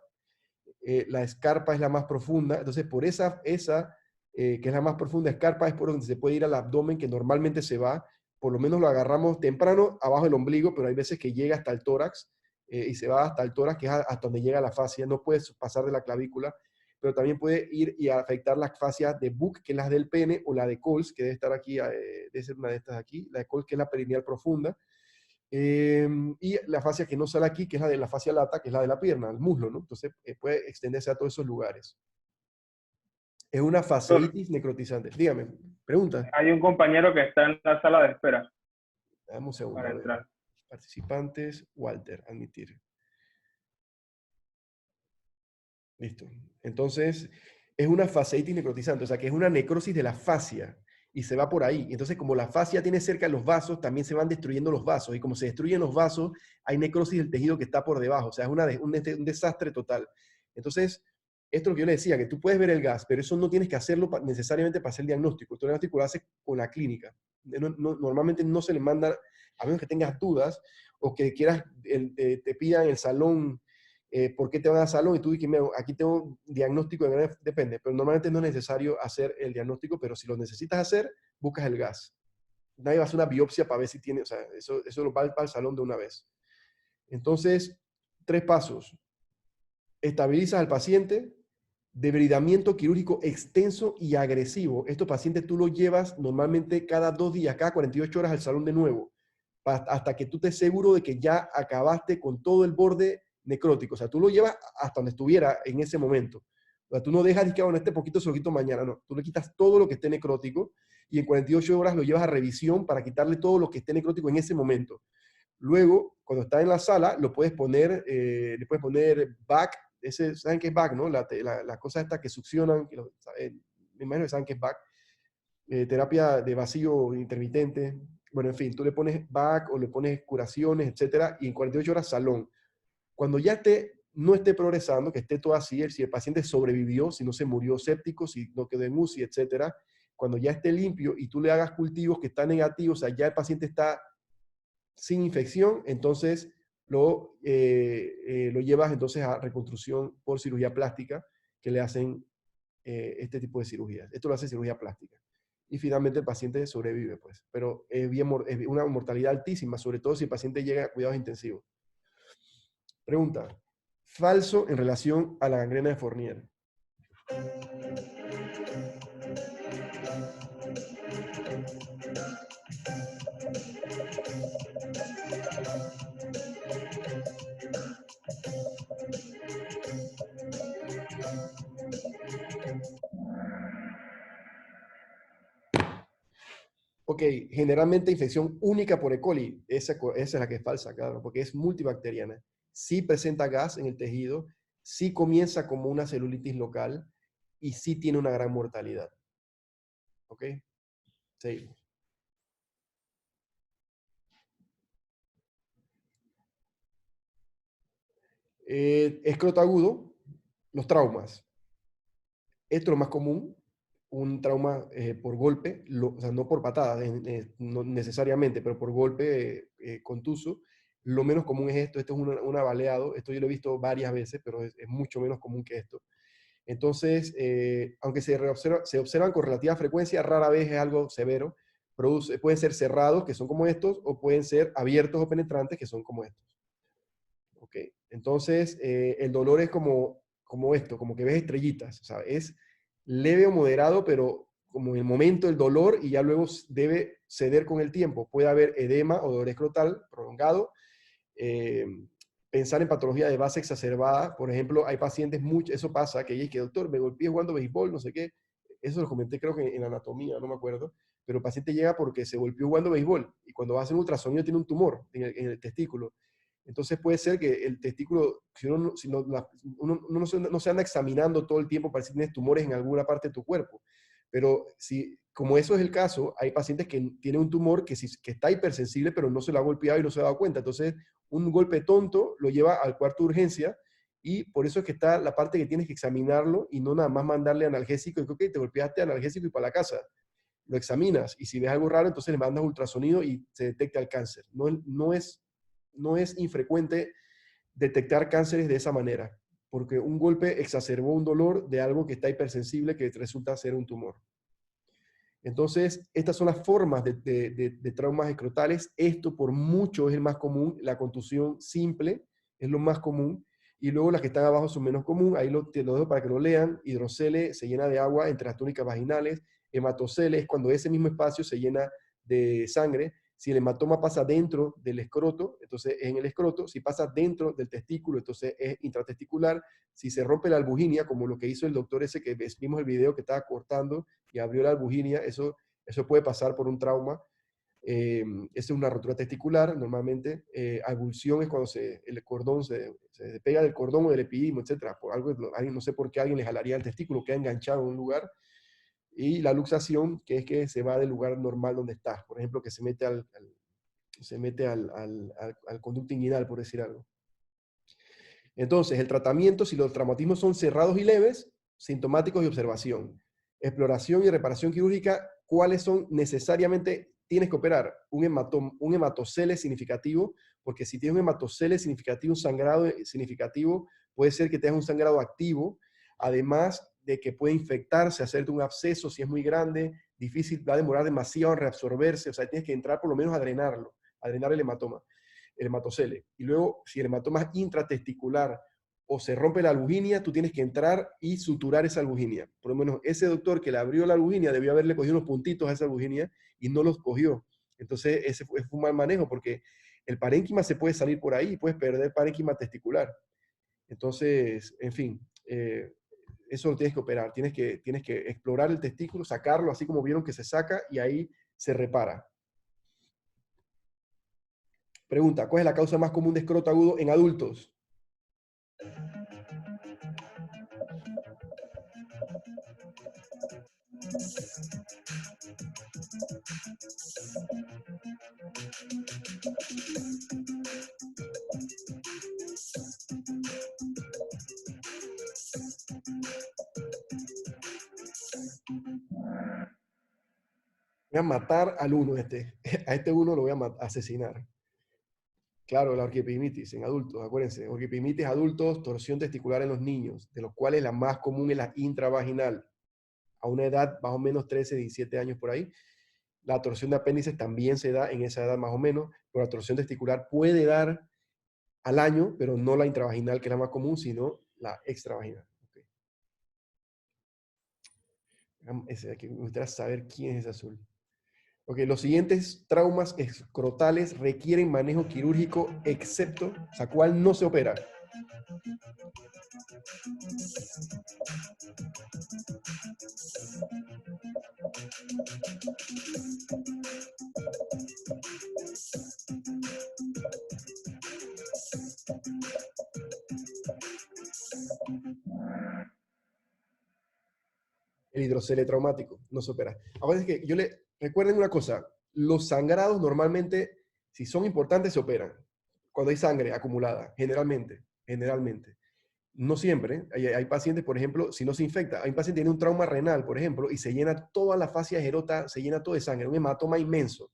La escarpa es la más profunda, entonces por que es la más profunda escarpa, es por donde se puede ir al abdomen, que normalmente se va, por lo menos lo agarramos temprano abajo del ombligo, pero hay veces que llega hasta el tórax, y se va hasta el tórax, que es hasta donde llega la fascia, no puede pasar de la clavícula, pero también puede ir y afectar las fascias de Buck, que es la del pene, o la de Coles, que debe estar aquí, debe ser una de estas aquí, la de Coles, que es la perineal profunda, y la fascia que no sale aquí, que es la de la fascia lata, que es la de la pierna, el muslo, ¿no? Entonces puede extenderse a todos esos lugares. Es una Doctor, fasciitis necrotizante. Dígame, pregunta. hay un compañero que está en la sala de espera Dame un segundo, para a ver. entrar. Participantes, Walter, admitir. Listo. Entonces, es una fasciitis necrotizante, o sea, que es una necrosis de la fascia y se va por ahí. Entonces, como la fascia tiene cerca los vasos, también se van destruyendo los vasos. Y como se destruyen los vasos, hay necrosis del tejido que está por debajo. O sea, es un desastre total. Entonces, esto es lo que yo le decía, que tú puedes ver el gas, pero eso no tienes que hacerlo necesariamente para hacer el diagnóstico. El diagnóstico lo haces con la clínica. Normalmente no se le manda, a menos que tengas dudas o que quieras, te pidan el salón. ¿Por qué te van al salón? Y tú dices, aquí tengo diagnóstico, depende, pero normalmente no es necesario hacer el diagnóstico, pero si lo necesitas hacer, buscas el gas. Nadie va a hacer una biopsia para ver si tiene, o sea, eso lo va al salón de una vez. Entonces, 3 pasos. Estabilizas al paciente, debridamiento quirúrgico extenso y agresivo. Estos pacientes tú los llevas normalmente cada 2 días, cada 48 horas al salón de nuevo, hasta que tú estés seguro de que ya acabaste con todo el borde necrótico. O sea, tú lo llevas hasta donde estuviera en ese momento. O sea, tú no dejas que, bueno, este poquito se lo quito mañana, no. Tú le quitas todo lo que esté necrótico y en 48 horas lo llevas a revisión para quitarle todo lo que esté necrótico en ese momento. Luego, cuando está en la sala, le puedes poner back, ¿saben qué es back, no? La cosa esta que succionan, me imagino que saben qué es back, terapia de vacío intermitente. Bueno, en fin, tú le pones back o le pones curaciones, etcétera, y en 48 horas salón. Cuando ya no esté progresando, que esté todo así, si el paciente sobrevivió, si no se murió séptico, si no quedó en UCI, etcétera, cuando ya esté limpio y tú le hagas cultivos que están negativos, o sea, ya el paciente está sin infección, entonces lo llevas entonces a reconstrucción por cirugía plástica, que le hacen este tipo de cirugías. Esto lo hace cirugía plástica. Y finalmente el paciente sobrevive, pues. Pero es una mortalidad altísima, sobre todo si el paciente llega a cuidados intensivos. Pregunta. Falso en relación a la gangrena de Fournier. Ok, generalmente infección única por E. coli, esa es la que es falsa, claro, porque es multibacteriana. Sí presenta gas en el tejido, sí comienza como una celulitis local y sí tiene una gran mortalidad. Ok, seguimos. Escroto agudo, los traumas. Esto es lo más común, un trauma por golpe, o sea, no por patada, no necesariamente, pero por golpe contuso. Lo menos común es esto es un avaleado, esto yo lo he visto varias veces, pero es mucho menos común que esto. Entonces, aunque se observan con relativa frecuencia, rara vez es algo severo. Pueden ser cerrados, que son como estos, o pueden ser abiertos o penetrantes, que son como estos. ¿Ok? Entonces, el dolor es como esto, como que ves estrellitas. O sea, es leve o moderado, pero como en el momento del dolor y ya luego debe ceder con el tiempo. Puede haber edema o dolor escrotal prolongado. eh, Pensar en patología de base exacerbada, por ejemplo, hay pacientes, eso pasa, que que doctor, me golpeé jugando béisbol, no sé qué, eso lo comenté creo que en anatomía, no me acuerdo, pero el paciente llega porque se golpeó jugando béisbol y cuando va a hacer un ultrasonido tiene un tumor en el testículo. Entonces puede ser que el testículo, si uno, si no, uno no se anda examinando todo el tiempo para si tienes tumores en alguna parte de tu cuerpo, pero si, como eso es el caso, hay pacientes que tienen un tumor que está hipersensible, pero no se lo ha golpeado y no se ha dado cuenta. Entonces, un golpe tonto lo lleva al cuarto de urgencia y por eso es que está la parte que tienes que examinarlo y no nada más mandarle analgésico y que, ok, te golpeaste analgésico y para la casa. Lo examinas y si ves algo raro, entonces le mandas ultrasonido y se detecta el cáncer. No es infrecuente detectar cánceres de esa manera, porque un golpe exacerbó un dolor de algo que está hipersensible que resulta ser un tumor. Entonces, estas son las formas de traumas escrotales. Esto por mucho es el más común. La contusión simple es lo más común. Y luego las que están abajo son menos común. Ahí te lo dejo para que lo lean. Hidrocele se llena de agua entre las túnicas vaginales. Hematocele es cuando ese mismo espacio se llena de sangre. Si el hematoma pasa dentro del escroto, entonces es en el escroto. Si pasa dentro del testículo, entonces es intratesticular. Si se rompe la albuginia, como lo que hizo el doctor ese que vimos el video que estaba cortando y abrió la albuginia, eso puede pasar por un trauma. Esa es una rotura testicular, normalmente. Avulsión es cuando el cordón se despega del cordón o del epidimo, etc. Por algo, no sé por qué alguien le jalaría el testículo, queda enganchado en un lugar. Y la luxación, que es que se va del lugar normal donde estás. Por ejemplo, que se mete al conducto inguinal, por decir algo. Entonces, el tratamiento, si los traumatismos son cerrados y leves, sintomáticos y observación. Exploración y reparación quirúrgica, ¿cuáles son necesariamente? Tienes que operar un hematocele significativo, porque si tienes un hematocele significativo, un sangrado significativo, puede ser que tengas un sangrado activo, además de que puede infectarse, hacerte un absceso si es muy grande, difícil, va a demorar demasiado en reabsorberse, o sea, tienes que entrar por lo menos a drenarlo, a drenar el hematoma, el hematocele. Y luego, si el hematoma es intratesticular o se rompe la albuginia, tú tienes que entrar y suturar esa albuginia. Por lo menos ese doctor que le abrió la albuginia debió haberle cogido unos puntitos a esa albuginia y no los cogió. Entonces, ese fue un mal manejo porque el parénquima se puede salir por ahí, puedes perder parénquima testicular. Entonces, en fin, eso lo tienes que operar. Tienes que explorar el testículo, sacarlo así como vieron que se saca y ahí se repara. Pregunta, ¿cuál es la causa más común de escroto agudo en adultos? Voy a matar al uno a este uno lo voy a asesinar. Claro, la orquiepidimitis en adultos, acuérdense, orquiepidimitis adultos, torsión testicular en los niños, de los cuales la más común es la intravaginal, a una edad más o menos 13, 17 años por ahí. La torsión de apéndices también se da en esa edad más o menos, pero la torsión testicular puede dar al año, pero no la intravaginal, que es la más común, sino la extravaginal. Okay. Aquí me gustaría saber quién es ese azul. Ok, los siguientes traumas escrotales requieren manejo quirúrgico, excepto, o sea, ¿cuál no se opera? El hidrocele traumático, no se opera. Ahora es que recuerden una cosa, los sangrados normalmente, si son importantes, se operan. Cuando hay sangre acumulada, generalmente. generalmente. No siempre. Hay pacientes, por ejemplo, si no se infecta, hay un paciente que tiene un trauma renal, por ejemplo, y se llena toda la fascia agerota, se llena todo de sangre, un hematoma inmenso,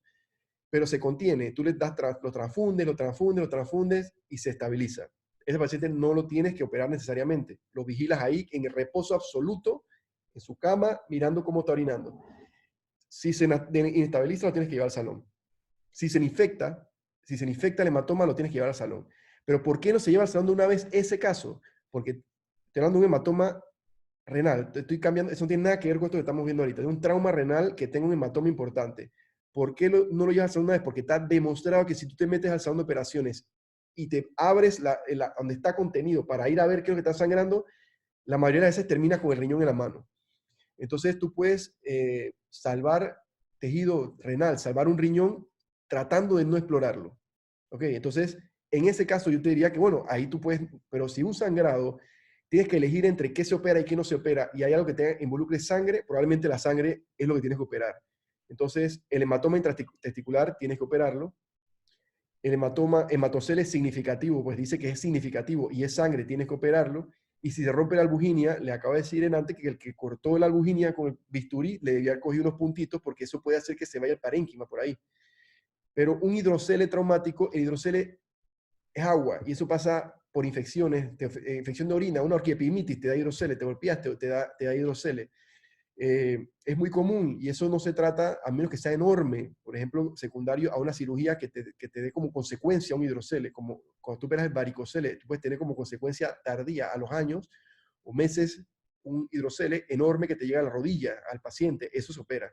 pero se contiene. Tú le das, lo transfundes y se estabiliza. Ese paciente no lo tienes que operar necesariamente. Lo vigilas ahí en el reposo absoluto, en su cama, mirando cómo está orinando. Si se inestabiliza, lo tienes que llevar al salón. Si se infecta, si se infecta el hematoma, lo tienes que llevar al salón. Pero ¿por qué no se lleva al salón de una vez ese caso? Porque estoy hablando de un hematoma renal. Estoy cambiando, eso no tiene nada que ver con esto que estamos viendo ahorita. Es un trauma renal que tenga un hematoma importante. ¿Por qué no lo llevas al salón una vez? Porque está demostrado que si tú te metes al salón de operaciones y te abres donde está contenido para ir a ver qué es lo que está sangrando, la mayoría de veces termina con el riñón en la mano. Entonces tú puedes salvar tejido renal, salvar un riñón tratando de no explorarlo. ¿Ok? Entonces, en ese caso yo te diría que, bueno, ahí tú puedes, pero si un sangrado, tienes que elegir entre qué se opera y qué no se opera, y hay algo que te involucre sangre, probablemente la sangre es lo que tienes que operar. Entonces, el hematoma intratesticular tienes que operarlo. El hematocele es significativo, pues dice que es significativo y es sangre, tienes que operarlo. Y si se rompe la albuginia, le acabo de decir en antes que el que cortó la albuginia con el bisturí le debía haber cogido unos puntitos porque eso puede hacer que se vaya el parénquima por ahí. Pero un hidrocele traumático, el hidrocele es agua y eso pasa por infecciones, infección de orina, una orquiepimitis te da hidrocele, te golpeaste, te da hidrocele. Es muy común y eso no se trata, a menos que sea enorme, por ejemplo, secundario a una cirugía que te dé como consecuencia un hidrocele, como cuando tú operas el varicocele, tú puedes tener como consecuencia tardía a los años o meses un hidrocele enorme que te llega a la rodilla al paciente, eso se opera.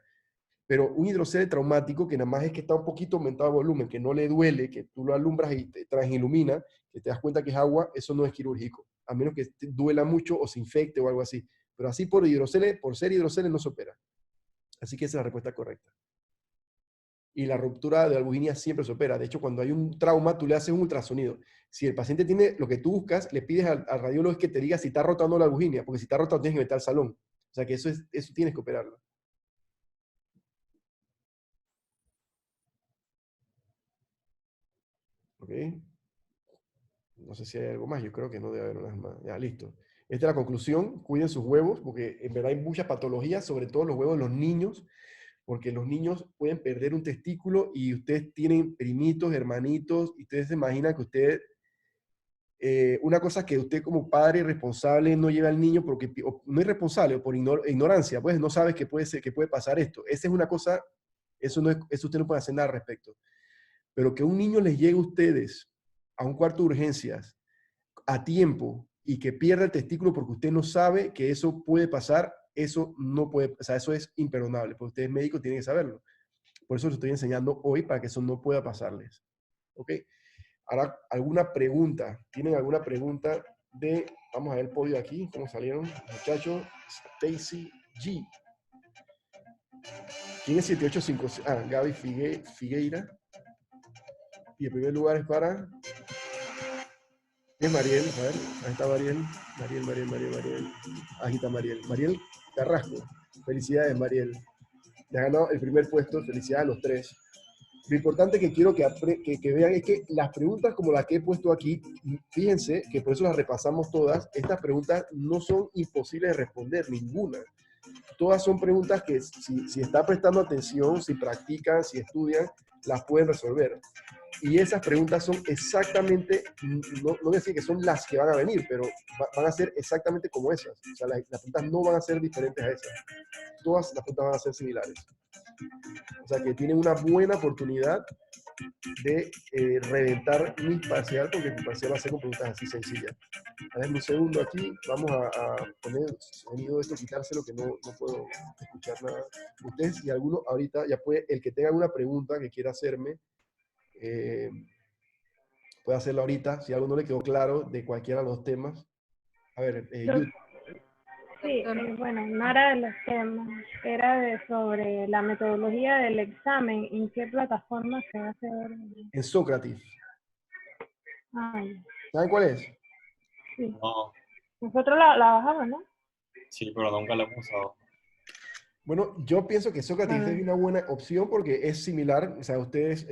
Pero un hidrocele traumático que nada más es que está un poquito aumentado de volumen, que no le duele, que tú lo alumbras y te transilumina, que te das cuenta que es agua, eso no es quirúrgico, a menos que te duela mucho o se infecte o algo así. Pero así por hidrocele, por ser hidrocele no se opera. Así que esa es la respuesta correcta. Y la ruptura de albuginia siempre se opera. De hecho, cuando hay un trauma, tú le haces un ultrasonido. Si el paciente tiene lo que tú buscas, le pides al radiólogo que te diga si está rotando la albuginia, porque si está rotando tienes que meter al salón. O sea que eso tienes que operarlo. ¿Ok? No sé si hay algo más, yo creo que no debe haber unas más. Ya, listo. Esta es la conclusión. Cuiden sus huevos, porque en verdad hay muchas patologías, sobre todo los huevos de los niños, porque los niños pueden perder un testículo y ustedes tienen primitos, hermanitos, y ustedes se imaginan que usted, una cosa que usted como padre responsable no lleva al niño porque no es responsable, o por ignorancia, pues no sabes que puede ser, que puede pasar esto. Esa es una cosa, eso usted no puede hacer nada al respecto. Pero que un niño les llegue a ustedes a un cuarto de urgencias a tiempo y que pierda el testículo porque usted no sabe que eso puede pasar, eso no puede, o sea, eso es imperdonable, porque usted es médico, tiene que saberlo. Por eso lo estoy enseñando hoy para que eso no pueda pasarles. ¿Ok? Ahora, ¿alguna pregunta? ¿Tienen alguna pregunta vamos a ver el podio aquí, cómo salieron, muchachos? Stacy G. ¿Quién es 7856? Ah, Gaby Figueira. Y el primer lugar es para... Es Mariel, a ver, ahí está Mariel. Mariel. Ahí está Mariel. Mariel Carrasco. Felicidades, Mariel. Le ha ganado el primer puesto. Felicidades a los tres. Lo importante que quiero que vean es que las preguntas como las que he puesto aquí, fíjense que por eso las repasamos todas, estas preguntas no son imposibles de responder, ninguna. Todas son preguntas que si está prestando atención, si practican, si estudian, las pueden resolver. Y esas preguntas son exactamente, no voy a decir que son las que van a venir, pero van a ser exactamente como esas. O sea, las preguntas no van a ser diferentes a esas. Todas las preguntas van a ser similares. O sea, que tienen una buena oportunidad de reventar mi parcial, porque mi parcial va a ser con preguntas así sencillas. A ver, un segundo aquí, vamos a poner sonido de esto, quitárselo, que no puedo escuchar nada. Ustedes y alguno ahorita, ya puede, el que tenga alguna pregunta que quiera hacerme, puede hacerla ahorita, si algo no le quedó claro de cualquiera de los temas. A ver, Sí, bueno, no era de los temas, era sobre la metodología del examen, en qué plataforma se hace. En Sócrates. Ay, ¿Saben cuál es? sí. No, Nosotros la bajamos, ¿no? sí, pero nunca lo he usado. Bueno, yo pienso que Sócrates es una buena opción porque es similar, o sea, ustedes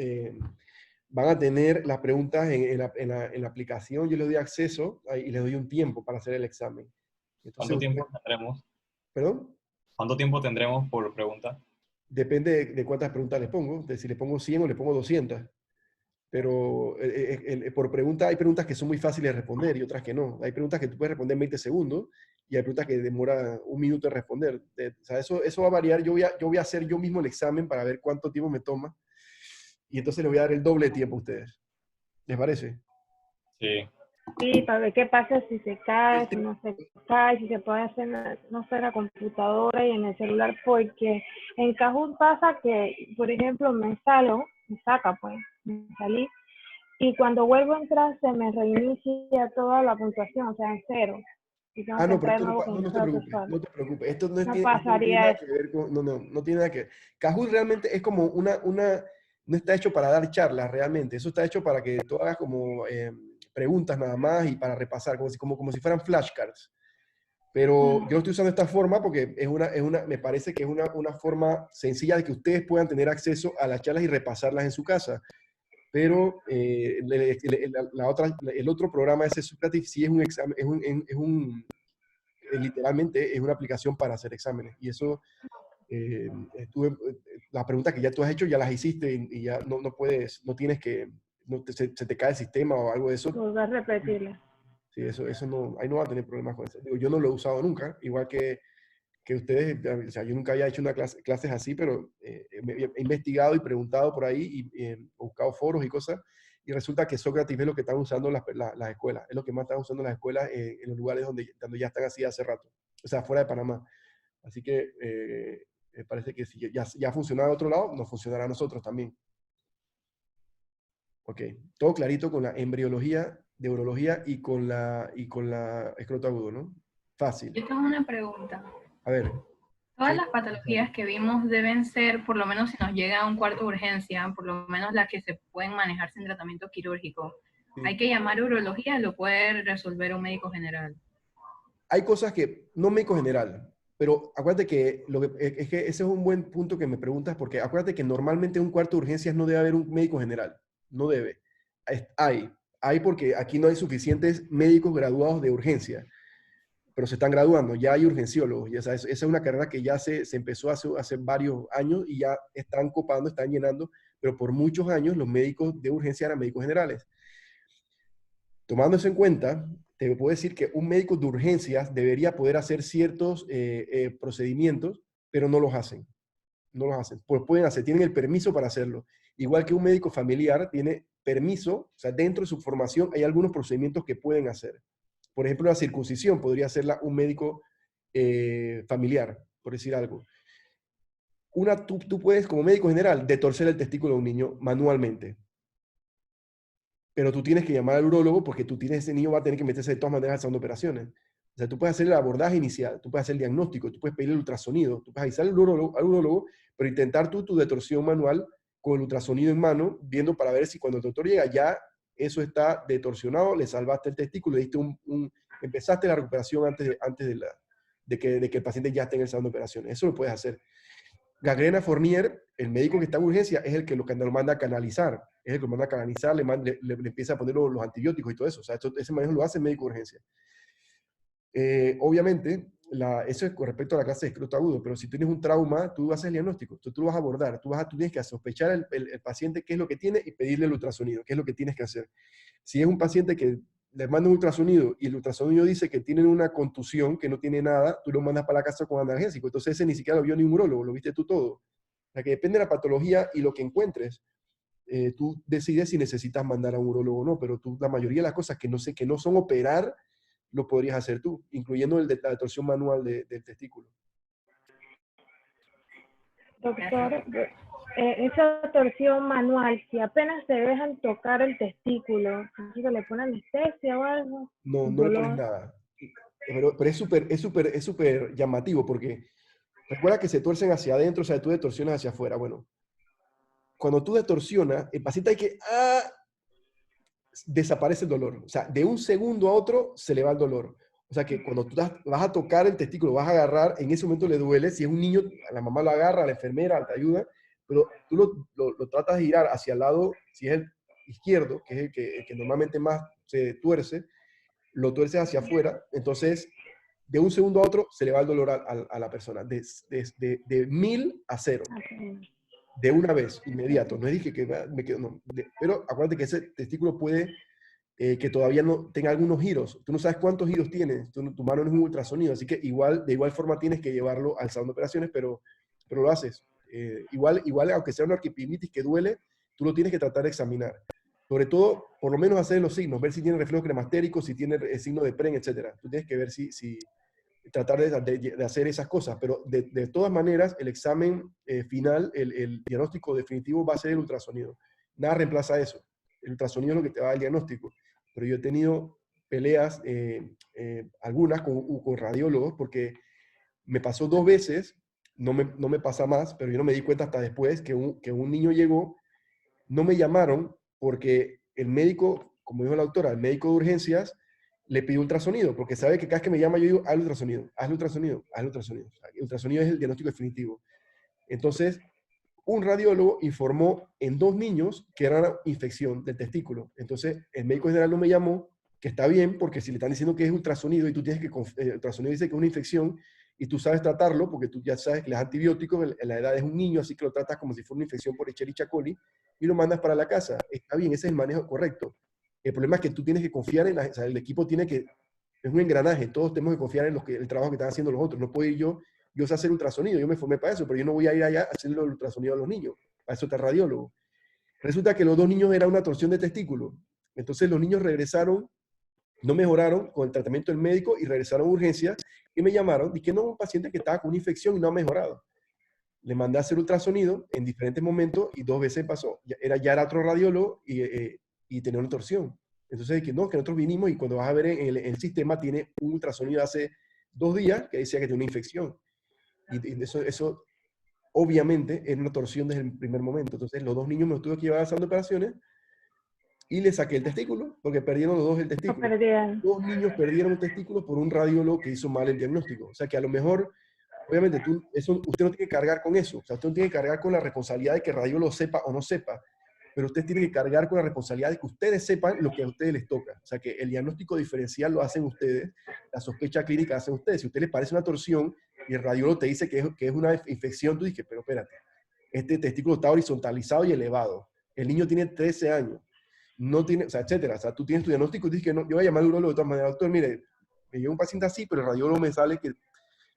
van a tener las preguntas en la aplicación. Yo les doy acceso y les doy un tiempo para hacer el examen. Entonces, ¿Cuánto tiempo tendremos? ¿Perdón? ¿Cuánto tiempo tendremos por pregunta? Depende de cuántas preguntas les pongo, de si le pongo 100 o le pongo 200. Pero por pregunta hay preguntas que son muy fáciles de responder y otras que no. Hay preguntas que tú puedes responder en 20 segundos y hay preguntas que demora un minuto en responder. O sea, eso va a variar. Yo voy a hacer yo mismo el examen para ver cuánto tiempo me toma y entonces les voy a dar el doble de tiempo a ustedes. ¿Les parece? Sí. Sí, para ver qué pasa si se cae, si no se cae, si se puede hacer, no sé, en la computadora y en el celular, porque en Kahoot pasa que, por ejemplo, me saca, pues, me salí, y cuando vuelvo a entrar se me reinicia toda la puntuación, o sea, en cero, y tengo Ah, que no, pero entrar de esto nuevo con no un te solo preocupes, usuario. no te preocupes. Esto no, No esto no tiene pasaría nada eso. que ver con, no tiene nada que ver. Kahoot realmente es como no está hecho para dar charlas realmente. Eso está hecho para que tú hagas como preguntas nada más y para repasar, como si fueran flashcards. Pero yo lo estoy usando de esta forma porque me parece que es una forma sencilla de que ustedes puedan tener acceso a las charlas y repasarlas en su casa. Pero el otro programa, ese Socrative, sí es un examen, literalmente es una aplicación para hacer exámenes. Y eso, las preguntas que ya tú has hecho, ya las hiciste y ya no puedes, no tienes que, se te cae el sistema o algo de eso. Volver a repetirla. Sí, eso no, ahí no va a tener problemas con eso. Digo, yo no lo he usado nunca, igual que ustedes, o sea, yo nunca había hecho clases así, pero he investigado y preguntado por ahí y buscado foros y cosas, y resulta que Sócrates es lo que están usando las escuelas, es lo que más están usando las escuelas en los lugares donde ya están así hace rato, o sea, fuera de Panamá. Así que me parece que si ya ha funcionado de otro lado, nos funcionará a nosotros también. Ok, todo clarito con la embriología, de urología y con la escroto agudo, ¿no? Fácil. Yo tengo una pregunta. A ver. Todas Sí. las patologías que vimos deben ser, por lo menos si nos llega a un cuarto de urgencia, por lo menos las que se pueden manejar sin tratamiento quirúrgico. Sí. ¿Hay que llamar a urología o lo puede resolver un médico general? Hay cosas que, no médico general, pero acuérdate que, es que ese es un buen punto que me preguntas, porque acuérdate que normalmente en un cuarto de urgencias no debe haber un médico general, no debe. Hay porque aquí no hay suficientes médicos graduados de urgencia, pero se están graduando, ya hay urgenciólogos, y esa es una carrera que ya se empezó hace varios años y ya están copando, están llenando, pero por muchos años los médicos de urgencia eran médicos generales. Tomando eso en cuenta, te puedo decir que un médico de urgencias debería poder hacer ciertos procedimientos, pero no los hacen. No los hacen. Pues pueden hacer, tienen el permiso para hacerlo. Igual que un médico familiar tiene permiso, o sea, dentro de su formación hay algunos procedimientos que pueden hacer. Por ejemplo, la circuncisión podría hacerla un médico familiar, por decir algo. Tú puedes, como médico general, detorcer el testículo de un niño manualmente. Pero tú tienes que llamar al urólogo porque ese niño va a tener que meterse de todas maneras al salón de operaciones. O sea, tú puedes hacer el abordaje inicial, tú puedes hacer el diagnóstico, tú puedes pedir el ultrasonido, tú puedes avisar al urólogo, pero intentar tu detorsión manual con el ultrasonido en mano, viendo para ver si cuando el doctor llega ya eso está detorsionado, le salvaste el testículo, le diste empezaste la recuperación antes de que el paciente ya esté en el salón de operaciones. Eso lo puedes hacer. Gangrena Fournier, el médico que está en urgencia, es el que lo manda a canalizar. Es el que lo manda a canalizar, le empieza a poner los antibióticos y todo eso. O sea, ese manejo lo hace el médico de urgencia. Obviamente, eso es con respecto a la clase de escroto agudo, pero si tienes un trauma, tú haces el diagnóstico, tú lo vas a abordar, tú tienes que sospechar el paciente qué es lo que tiene y pedirle el ultrasonido, qué es lo que tienes que hacer. Si es un paciente que le manda un ultrasonido y el ultrasonido dice que tienen una contusión, que no tiene nada, tú lo mandas para la casa con analgésico. Entonces ese ni siquiera lo vio ni un urólogo, lo viste tú todo. O sea que depende de la patología y lo que encuentres, tú decides si necesitas mandar a un urólogo o no, pero la mayoría de las cosas que no son operar, lo podrías hacer tú, incluyendo la detorsión manual del testículo. Doctor, esa torsión manual, si apenas se dejan tocar el testículo, ¿así que le ponen anestesia o algo? No le pones nada. Pero es súper llamativo porque recuerda que se tuercen hacia adentro, o sea, tú detorsionas hacia afuera. Bueno, cuando tú detorsionas, el paciente hay que desaparece el dolor. O sea, de un segundo a otro se le va el dolor. O sea, que cuando tú vas a tocar el testículo, vas a agarrar, en ese momento le duele. Si es un niño, la mamá lo agarra, la enfermera te ayuda, pero tú lo tratas de girar hacia el lado, si es izquierdo, que es el que normalmente más se tuerce, lo tuerces hacia afuera, entonces de un segundo a otro se le va el dolor a la persona, de 1000 a 0, Ok. de una vez, inmediato. No es dije que me quedo, no, pero acuérdate que ese testículo puede que todavía no tenga algunos giros. Tú no sabes cuántos giros tienes, tu mano no es un ultrasonido, así que de igual forma tienes que llevarlo al salón de operaciones, pero lo haces. Igual, aunque sea una orquipinitis que duele, tú lo tienes que tratar de examinar. Sobre todo, por lo menos hacer los signos, ver si tiene reflejo cremastérico, si tiene el signo de PREN, etc. Tú tienes que ver si tratar de hacer esas cosas, pero de todas maneras, el examen final, el diagnóstico definitivo va a ser el ultrasonido. Nada reemplaza eso. El ultrasonido es lo que te va a dar el diagnóstico. Pero yo he tenido peleas, algunas con radiólogos, porque me pasó 2 veces, no me pasa más, pero yo no me di cuenta hasta después que un niño llegó, no me llamaron porque el médico, como dijo la doctora, el médico de urgencias le pidió ultrasonido, porque sabe que cada vez que me llama yo digo, hazle ultrasonido, hazle ultrasonido, hazle ultrasonido. O sea, el ultrasonido es el diagnóstico definitivo. Entonces, un radiólogo informó en 2 niños que era una infección del testículo. Entonces, el médico general no me llamó, que está bien, porque si le están diciendo que es ultrasonido y tú tienes que, ultrasonido dice que es una infección y tú sabes tratarlo, porque tú ya sabes que les antibióticos, en la edad es un niño, así que lo tratas como si fuera una infección por Escherichia coli y lo mandas para la casa. Está bien, ese es el manejo correcto. El problema es que tú tienes que confiar en o sea, el equipo tiene que, es un engranaje, todos tenemos que confiar en el trabajo que están haciendo los otros. No puedo ir yo sé hacer ultrasonido, yo me formé para eso, pero yo no voy a ir allá a hacerle el ultrasonido a los niños. Para eso está el radiólogo. Resulta que los 2 niños era una torsión de testículo. Entonces los niños regresaron, no mejoraron con el tratamiento del médico y regresaron a urgencias y me llamaron y que no, un paciente que estaba con una infección y no ha mejorado. Le mandé a hacer ultrasonido en diferentes momentos y 2 veces pasó. Ya era otro radiólogo y tenía una torsión. Entonces, que nosotros vinimos y cuando vas a ver en el sistema tiene un ultrasonido hace 2 días que decía que tiene una infección. Y eso obviamente era una torsión desde el primer momento. Entonces los 2 niños me los tuve que llevar a la sala de operaciones y le saqué el testículo, porque perdieron los dos el Lo testículo. perdieron. 2 niños perdieron un testículo por un radiólogo que hizo mal el diagnóstico. O sea que a lo mejor, obviamente, usted no tiene que cargar con eso. O sea, usted no tiene que cargar con la responsabilidad de que el radiólogo sepa o no sepa, pero usted tiene que cargar con la responsabilidad de que ustedes sepan lo que a ustedes les toca. O sea, que el diagnóstico diferencial lo hacen ustedes, la sospecha clínica la hacen ustedes. Si a usted les parece una torsión y el radiólogo te dice que es una infección, tú dices, pero espérate, este testículo está horizontalizado y elevado. El niño tiene 13 años, no tiene, o sea, etcétera. O sea, tú tienes tu diagnóstico y dices que no, yo voy a llamar al urólogo de todas maneras, doctor, mire, me llega un paciente así, pero el radiólogo me sale que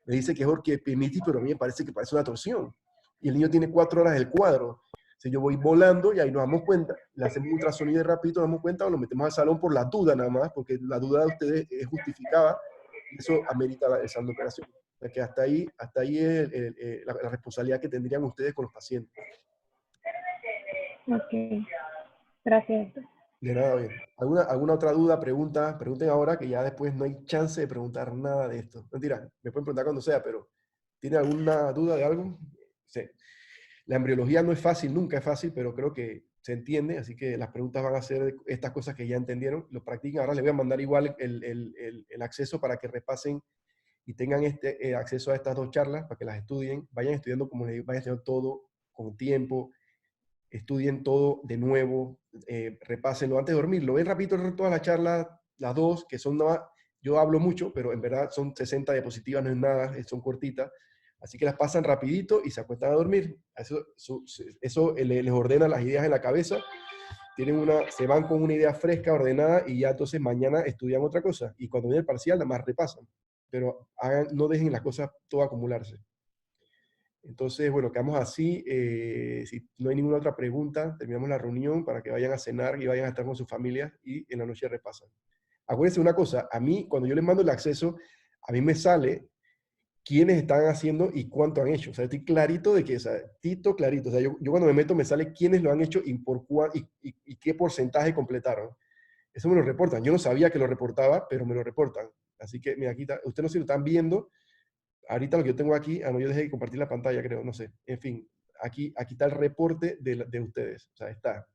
me dice que es orquiepimitis, pero a mí me parece que parece una torsión. Y el niño tiene 4 horas del cuadro. Si yo voy volando y ahí nos damos cuenta, le hacemos un ultrasonido rápido, nos damos cuenta o lo metemos al salón por la duda nada más, porque la duda de ustedes es justificada y eso amerita el salón de operación. O sea que hasta ahí es la responsabilidad que tendrían ustedes con los pacientes. Ok, gracias. De nada, bien. ¿Alguna otra duda, pregunta? Pregunten ahora que ya después no hay chance de preguntar nada de esto. Mentira, me pueden preguntar cuando sea, pero ¿tienen alguna duda de algo? Sí. La embriología no es fácil, nunca es fácil, pero creo que se entiende, así que las preguntas van a ser estas cosas que ya entendieron, lo practiquen. Ahora les voy a mandar igual el acceso para que repasen y tengan acceso a estas 2 charlas, para que las estudien, vayan estudiando como les vayan estudiando todo con tiempo, estudien todo de nuevo, repásenlo antes de dormir, lo ven rapidito todas las charlas, las 2, que son nada, yo hablo mucho, pero en verdad son 60 diapositivas, no es nada, son cortitas, así que las pasan rapidito y se acuestan a dormir. Eso les ordena las ideas en la cabeza, se van con una idea fresca, ordenada, y ya entonces mañana estudian otra cosa, y cuando viene el parcial, nada más repasan, pero no dejen las cosas todo acumularse. Entonces, bueno, quedamos así. Si no hay ninguna otra pregunta, terminamos la reunión para que vayan a cenar y vayan a estar con sus familias y en la noche repasan. Acuérdense una cosa, a mí, cuando yo les mando el acceso, a mí me sale quiénes están haciendo y cuánto han hecho. O sea, estoy clarito de que, o sea, clarito. O sea, yo cuando me meto me sale quiénes lo han hecho y, y qué porcentaje completaron. Eso me lo reportan. Yo no sabía que lo reportaba, pero me lo reportan. Así que, mira, aquí está. Ustedes no sé si lo están viendo. Ahorita lo que yo tengo aquí, no, yo dejé de compartir la pantalla, creo, no sé. En fin, aquí está el reporte de ustedes. O sea, está.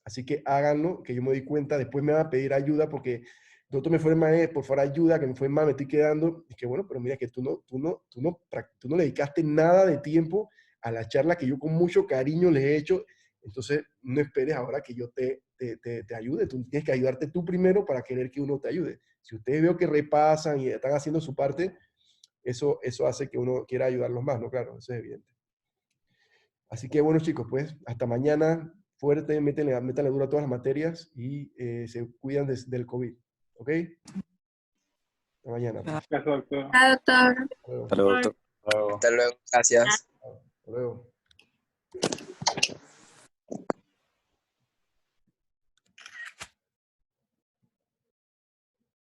Así que háganlo, que yo me doy cuenta. Después me van a pedir ayuda porque doctor me fue mal, por favor ayuda, que me fue mal, me estoy quedando. Y que bueno, pero mira que tú no le dedicaste nada de tiempo a la charla que yo con mucho cariño les he hecho. Entonces, no esperes ahora que yo te ayude. Tú tienes que ayudarte tú primero para querer que uno te ayude. Si ustedes veo que repasan y están haciendo su parte, eso hace que uno quiera ayudarlos más, ¿no? Claro, eso es evidente. Así que bueno, chicos, pues hasta mañana. Fuerte, métanle duro a todas las materias y se cuidan del COVID. ¿Ok? Hasta mañana. Pues. Gracias, doctor. Ah, doctor. Hasta luego. Hasta luego, doctor. Luego. Hasta luego. Gracias. Hasta luego.